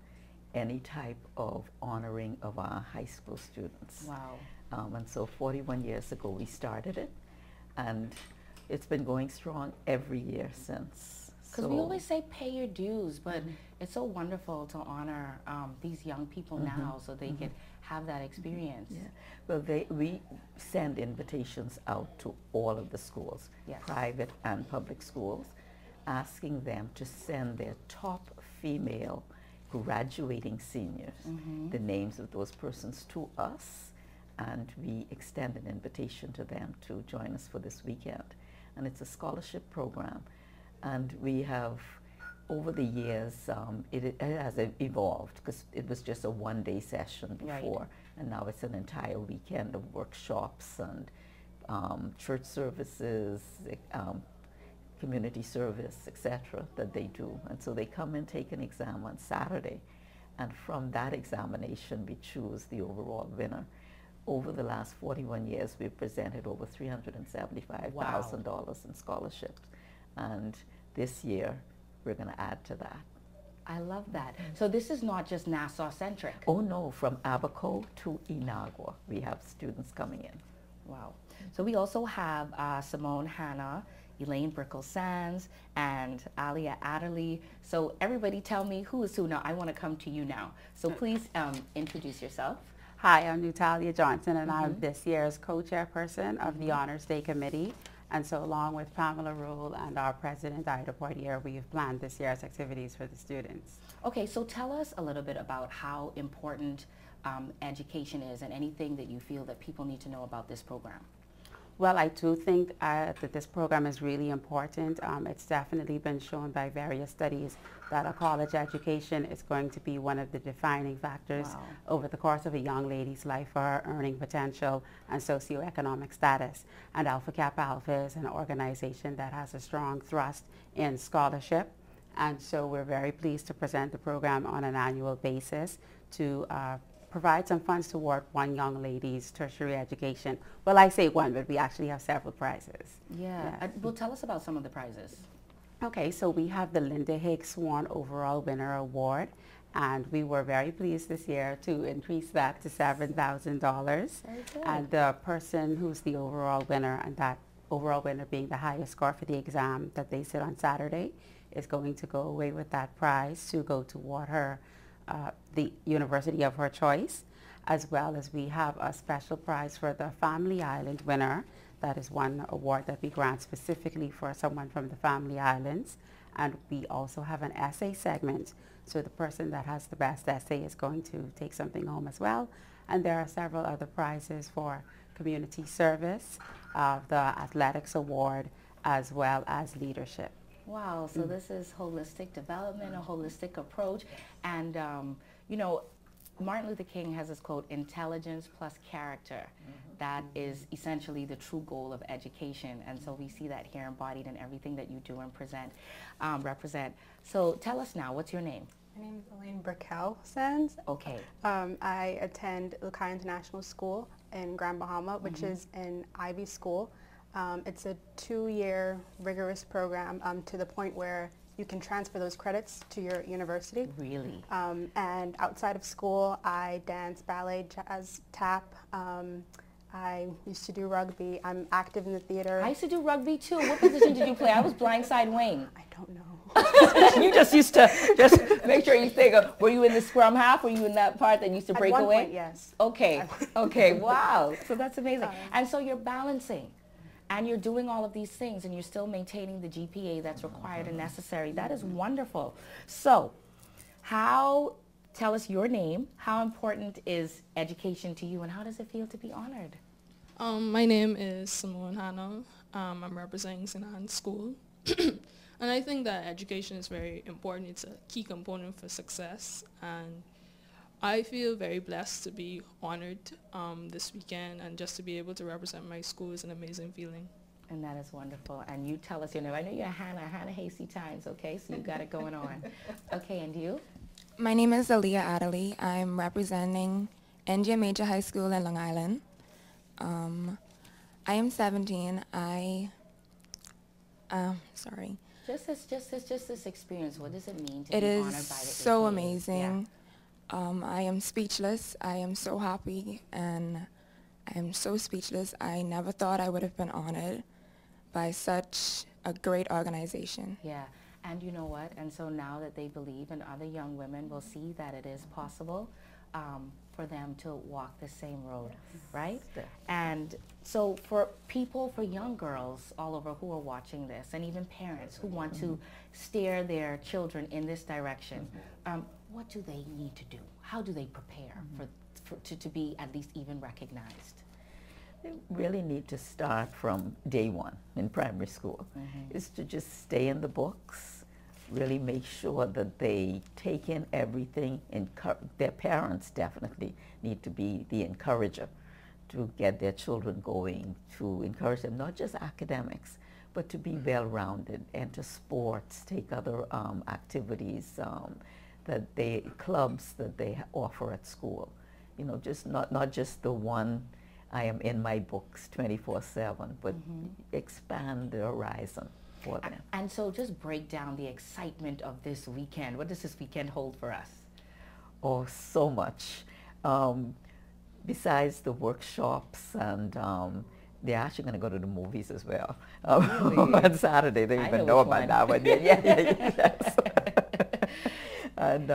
any type of honoring of our high school students. Wow. And so 41 years ago we started it, and it's been going strong every year since. Because we always say pay your dues, but it's so wonderful to honor these young people now so they can have that experience. Yeah. Well, we send invitations out to all of the schools, private and public schools, asking them to send their top female graduating seniors, the names of those persons to us, and we extend an invitation to them to join us for this weekend. And it's a scholarship program, and we have, over the years, it has evolved because it was just a one-day session before, and now it's an entire weekend of workshops and church services, community service, etc., that they do. And so they come and take an exam on Saturday, and from that examination we choose the overall winner. Over the last 41 years, we've presented over $375,000 in scholarships, and this year we're going to add to that. I love that. So this is not just Nassau-centric. Oh no, from Abaco to Inagua, we have students coming in. Wow. So we also have Simone Hanna, Elaine Brickle-Sands, and Alia Adderley. So everybody tell me who is who. Now I want to come to you now. So please introduce yourself. Hi, I'm Natalia Johnson, and I'm this year's co-chairperson of the Honors Day Committee. And so along with Pamela Rule and our president, Ida Portier, we have planned this year's activities for the students. Okay, so tell us a little bit about how important education is and anything that you feel that people need to know about this program. Well, I do think that this program is really important. It's definitely been shown by various studies that a college education is going to be one of the defining factors over the course of a young lady's life for her earning potential and socioeconomic status. And Alpha Kappa Alpha is an organization that has a strong thrust in scholarship. And so we're very pleased to present the program on an annual basis to provide some funds toward one young lady's tertiary education. Well, I say one, but we actually have several prizes. Yeah. Well, tell us about some of the prizes. Okay, so we have the Linda Higgs Swan Overall Winner Award, and we were very pleased this year to increase that to $7,000. And the person who's the overall winner, and that overall winner being the highest score for the exam that they sit on Saturday, is going to go away with that prize to go toward her the university of her choice, as well as we have a special prize for the Family Island winner. That is one award that we grant specifically for someone from the Family Islands. And we also have an essay segment, so the person that has the best essay is going to take something home as well. And there are several other prizes for community service, the athletics award, as well as leadership. Wow, so this is holistic development, a holistic approach. And, you know, Martin Luther King has this quote, intelligence plus character. That is essentially the true goal of education. And so we see that here embodied in everything that you do and represent. So tell us now, what's your name? My name is Elaine Brickle-Sands. Okay. I attend Lukai International School in Grand Bahama, which is an Ivy school. It's a 2-year rigorous program to the point where you can transfer those credits to your university. Really? And outside of school, I dance, ballet, jazz, tap. I used to do rugby. I'm active in the theater. I used to do rugby too. What position did you play? I was blindside wing. I don't know. You just used to just make sure you think of, were you in the scrum half? Were you in that part that used to break At one away? point, yes. Okay, okay, wow. So that's amazing. And so you're balancing and you're doing all of these things and you're still maintaining the GPA that's required and necessary. That is wonderful. So tell us your name, how important is education to you, and how does it feel to be honored? My name is Simone Hanna. I'm representing St. Anne's School. And I think that education is very important. It's a key component for success. And I feel very blessed to be honored this weekend, and just to be able to represent my school is an amazing feeling. And that is wonderful. And you tell us your name. I know you're Hannah Hasty Times, okay? So you got it going on. Okay, and you? My name is Aaliyah Adderley. I'm representing NJ Major High School in Long Island. I am 17. Sorry. Just this experience, what does it mean to It be is honored by the so APA? amazing. I am speechless. I am so happy, and I am so speechless. I never thought I would have been honored by such a great organization. Yeah, and you know what? And so now that they believe, and other young women will see that it is possible for them to walk the same road, right? And so for people, for young girls all over who are watching this, and even parents who want to steer their children in this direction, what do they need to do? How do they prepare to be at least even recognized? They really need to start from day one in primary school, is to just stay in the books, really make sure that they take in everything. Their parents definitely need to be the encourager to get their children going, to encourage them, not just academics, but to be well-rounded, enter sports, take other activities, clubs that they offer at school. You know, just not just the one, I am in my books 24/7, but expand the horizon for them. And so just break down the excitement of this weekend. What does this weekend hold for us? Oh, so much. Besides the workshops, and they're actually going to go to the movies as well. Really? On Saturday. They even know about that one. Yes. And,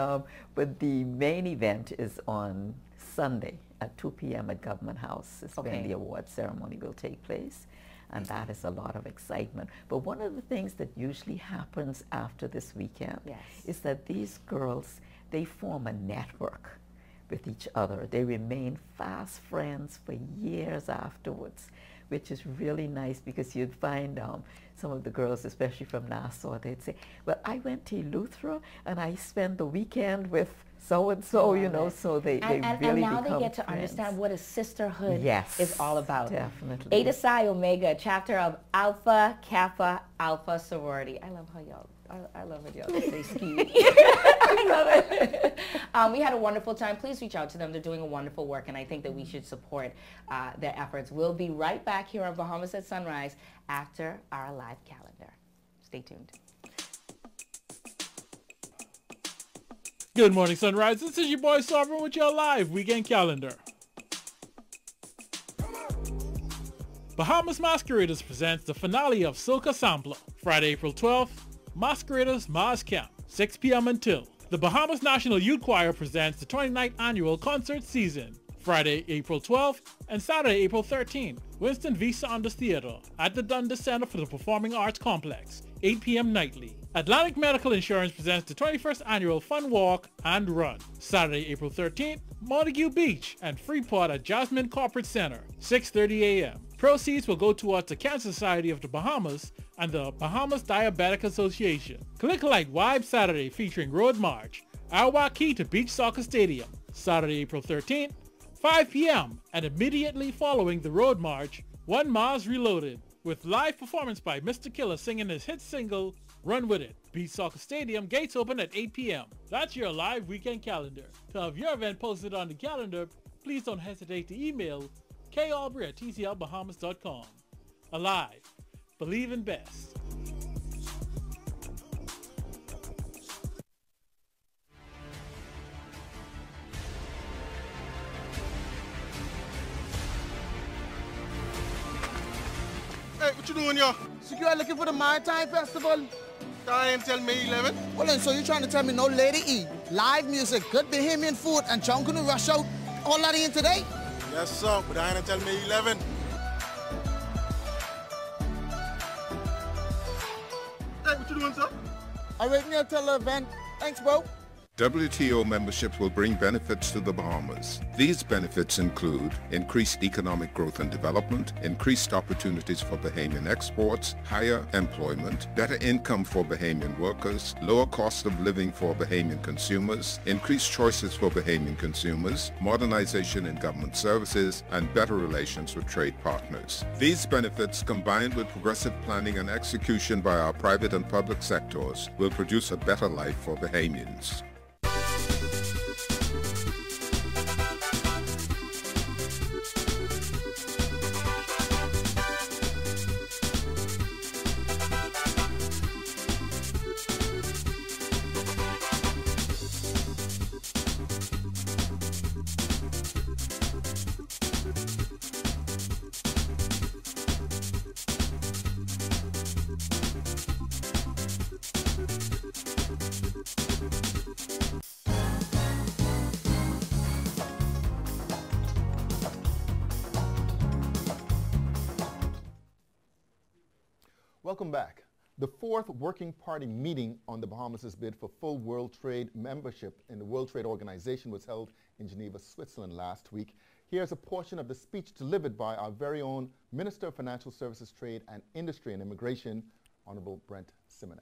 but the main event is on Sunday at 2 p.m. at Government House. Is when the award ceremony will take place. And that is a lot of excitement. But one of the things that usually happens after this weekend is that these girls, they form a network with each other. They remain fast friends for years afterwards, which is really nice, because you'd find some of the girls, especially from Nassau, they'd say, well, I went to Eleuthera and I spent the weekend with so-and-so, you know, so they really become And now they get to friends. understand what a sisterhood Yes, is all about. definitely. Eta Psi Omega, chapter of Alpha Kappa Alpha sorority. I love how y'all, I love it, y'all say ski. I love it. We had a wonderful time. Please reach out to them. They're doing a wonderful work, and I think that we should support their efforts. We'll be right back here on Bahamas at Sunrise after our live calendar. Stay tuned. Good morning, Sunrise. This is your boy Sovereign with your live weekend calendar. Bahamas Masqueraders presents the finale of Soca Sampler. Friday, April 12th, Masqueraders Mars Camp, 6 p.m. until. The Bahamas National Youth Choir presents the 29th annual concert season. Friday, April 12th and Saturday, April 13th, Winston V. Saunders Theater at the Dundas Center for the Performing Arts Complex, 8 p.m. nightly. Atlantic Medical Insurance presents the 21st annual Fun Walk and Run. Saturday, April 13th, Montague Beach and Freeport at Jasmine Corporate Center, 6:30 a.m. Proceeds will go towards the Cancer Society of the Bahamas and the Bahamas Diabetic Association. Click-alike Vibe Saturday featuring Road March, Awa Key to Beach Soccer Stadium. Saturday, April 13th, 5 p.m. and immediately following the Road March, One Mars Reloaded, with live performance by Mr. Killer singing his hit single, Run With It. Beach Soccer Stadium, gates open at 8 p.m. That's your live weekend calendar. To have your event posted on the calendar, please don't hesitate to email kalbury@tclbahamas.com. Alive. Believe in best. Hey, what you doing here? So you are looking for the Maritime Festival? Can't tell me 11. Well then, so you're trying to tell me no Lady E, live music, good Bahamian food, and chunking the rush out, all that in today? Yes, sir, but I ain't tell me 11. Hey, what you doing, sir? I'm waiting here till the event. Thanks, bro. WTO membership will bring benefits to the Bahamas. These benefits include increased economic growth and development, increased opportunities for Bahamian exports, higher employment, better income for Bahamian workers, lower cost of living for Bahamian consumers, increased choices for Bahamian consumers, modernization in government services, and better relations with trade partners. These benefits, combined with progressive planning and execution by our private and public sectors, will produce a better life for Bahamians. Welcome back. The fourth Working Party meeting on the Bahamas' bid for full World Trade membership in the World Trade Organization was held in Geneva, Switzerland last week. Here's a portion of the speech delivered by our very own Minister of Financial Services, Trade and Industry and Immigration, Honorable Brent Simonet.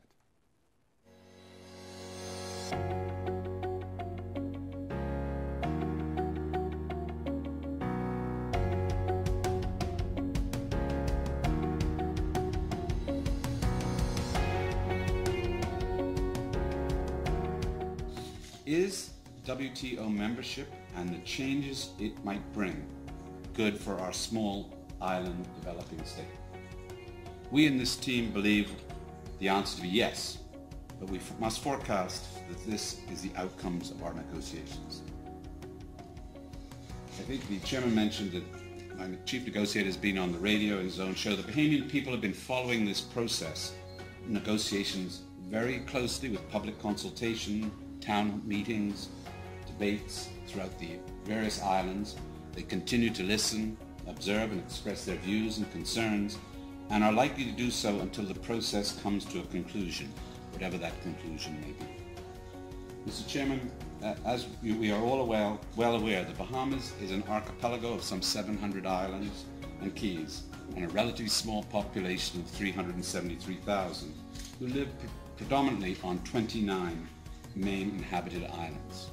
Is WTO membership and the changes it might bring good for our small island developing state? We in this team believe the answer to be yes, but we must forecast that this is the outcomes of our negotiations. I think the chairman mentioned that my chief negotiator has been on the radio in his own show. The Bahamian people have been following this process, negotiations, very closely with public consultation, town meetings, debates throughout the various islands. They continue to listen, observe and express their views and concerns, and are likely to do so until the process comes to a conclusion, whatever that conclusion may be. Mr. Chairman, as we are all well aware, the Bahamas is an archipelago of some 700 islands and keys, and a relatively small population of 373,000, who live predominantly on 29 main inhabited islands.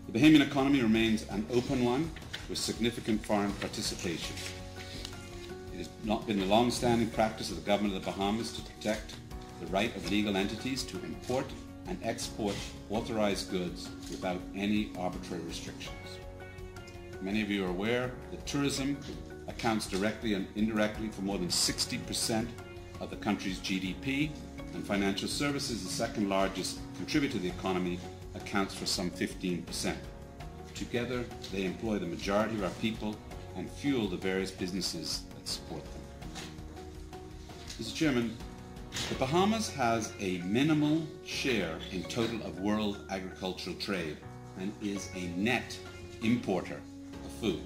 The Bahamian economy remains an open one with significant foreign participation. It has not been the long-standing practice of the government of the Bahamas to protect the right of legal entities to import and export authorized goods without any arbitrary restrictions. Many of you are aware that tourism accounts directly and indirectly for more than 60% of the country's GDP, and financial services, the second largest contributor to the economy, accounts for some 15%. Together, they employ the majority of our people and fuel the various businesses that support them. Mr. Chairman, the Bahamas has a minimal share in total of world agricultural trade and is a net importer of food.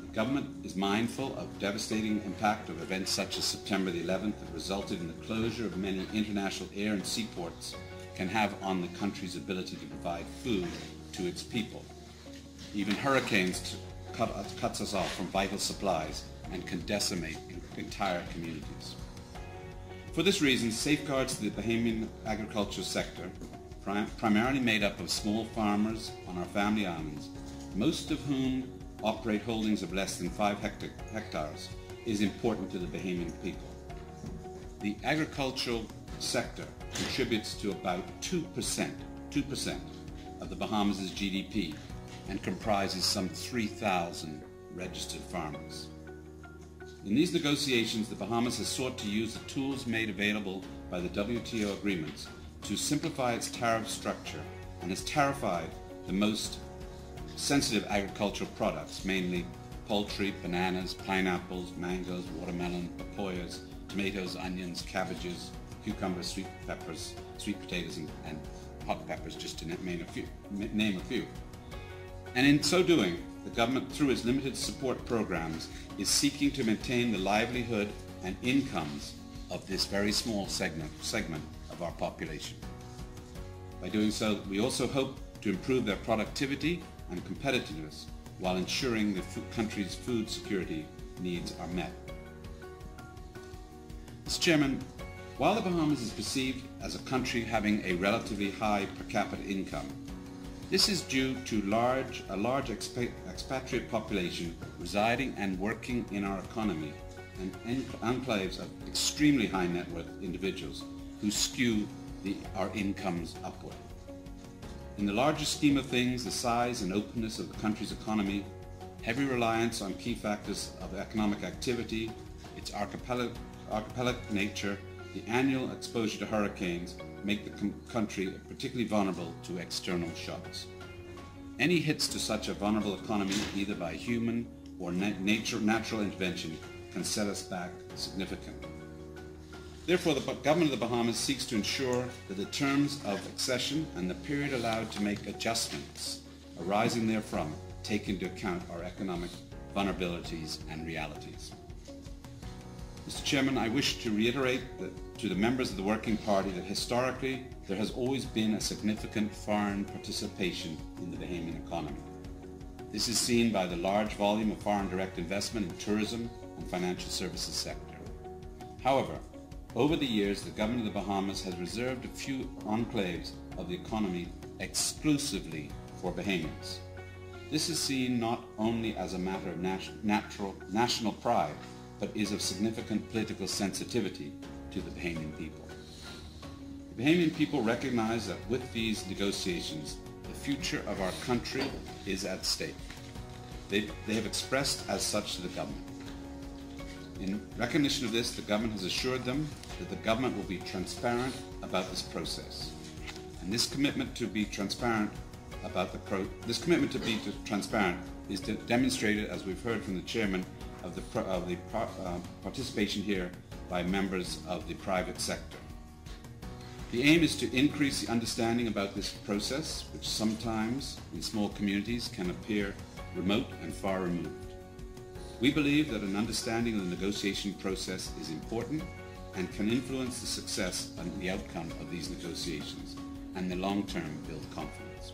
The government is mindful of devastating impact of events such as September the 11th that resulted in the closure of many international air and seaports can have on the country's ability to provide food to its people. Even hurricanes cuts us off from vital supplies and can decimate entire communities. For this reason, safeguards to the Bahamian agricultural sector, primarily made up of small farmers on our family islands, most of whom operate holdings of less than 5 hectares, is important to the Bahamian people. The agricultural sector contributes to about 2% of the Bahamas' GDP and comprises some 3,000 registered farmers. In these negotiations, the Bahamas has sought to use the tools made available by the WTO agreements to simplify its tariff structure and has tariffied the most sensitive agricultural products, mainly poultry, bananas, pineapples, mangoes, watermelon, papayas, tomatoes, onions, cabbages, cucumbers, sweet peppers, sweet potatoes, and hot peppers, just to name a few. And in so doing, the government, through its limited support programs, is seeking to maintain the livelihood and incomes of this very small segment of our population. By doing so, we also hope to improve their productivity and competitiveness while ensuring the country's food security needs are met. Mr. Chairman, while the Bahamas is perceived as a country having a relatively high per capita income, this is due to a large expatriate population residing and working in our economy and enclaves of extremely high net worth individuals who skew our incomes upward. In the larger scheme of things, the size and openness of the country's economy, heavy reliance on key factors of economic activity, its archipelagic nature, the annual exposure to hurricanes make the country particularly vulnerable to external shocks. Any hits to such a vulnerable economy, either by human or natural intervention, can set us back significantly. Therefore, the government of the Bahamas seeks to ensure that the terms of accession and the period allowed to make adjustments arising therefrom take into account our economic vulnerabilities and realities. Mr. Chairman, I wish to reiterate to the members of the Working Party that historically there has always been a significant foreign participation in the Bahamian economy. This is seen by the large volume of foreign direct investment in tourism and financial services sector. However, over the years, the government of the Bahamas has reserved a few enclaves of the economy exclusively for Bahamians. This is seen not only as a matter of national pride, but is of significant political sensitivity to the Bahamian people. The Bahamian people recognize that with these negotiations, the future of our country is at stake. They have expressed as such to the government. In recognition of this, the government has assured them that the government will be transparent about this process. And this commitment to be transparent is demonstrated, as we've heard from the chairman, of the participation here by members of the private sector. The aim is to increase the understanding about this process, which sometimes in small communities can appear remote and far removed. We believe that an understanding of the negotiation process is important and can influence the success and the outcome of these negotiations and the long-term build confidence.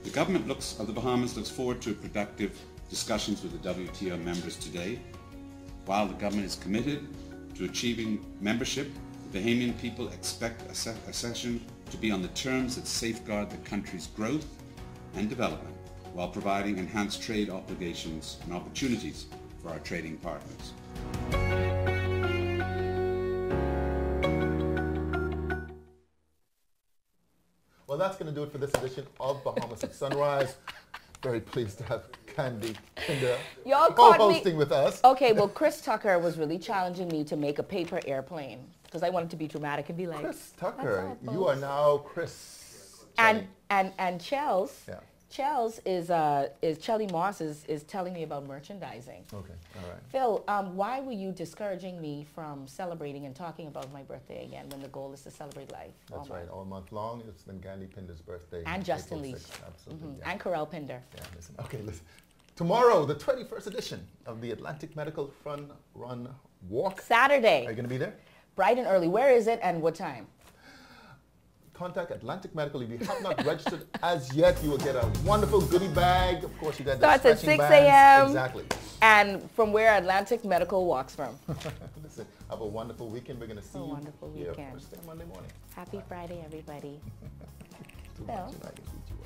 The government of the Bahamas looks forward to productive discussions with the WTO members today. While the government is committed to achieving membership, the Bahamian people expect accession to be on the terms that safeguard the country's growth and development while providing enhanced trade obligations and opportunities for our trading partners. Well, that's going to do it for this edition of Bahamas at Sunrise. Very pleased to have Candy Kinder co-hosting with us. Okay, well, Chris Tucker was really challenging me to make a paper airplane because I wanted to be dramatic and be like, Chris Tucker, you are now Chris. And Chels. Yeah. Chels is Chelly Moss is telling me about merchandising. Okay, all right. Phil, why were you discouraging me from celebrating and talking about my birthday again when the goal is to celebrate life? That's right. All month long, it's been Gandhi Pinder's birthday. And Justin Leach. Absolutely. Yeah. And Corel Pinder. Yeah, listen. Okay, listen. Tomorrow, the 21st edition of the Atlantic Medical Fun Run Walk. Saturday. Are you going to be there? Bright and early. Where is it and what time? Contact Atlantic Medical. If you have not registered as yet, you will get a wonderful goodie bag. Of course, you got starts the at 6 bands. a.m. Exactly. And from where Atlantic Medical walks from. Listen, have a wonderful weekend. We're going to see you wonderful weekend. first thing Monday morning. Happy Friday, everybody. Too much, and I can teach you.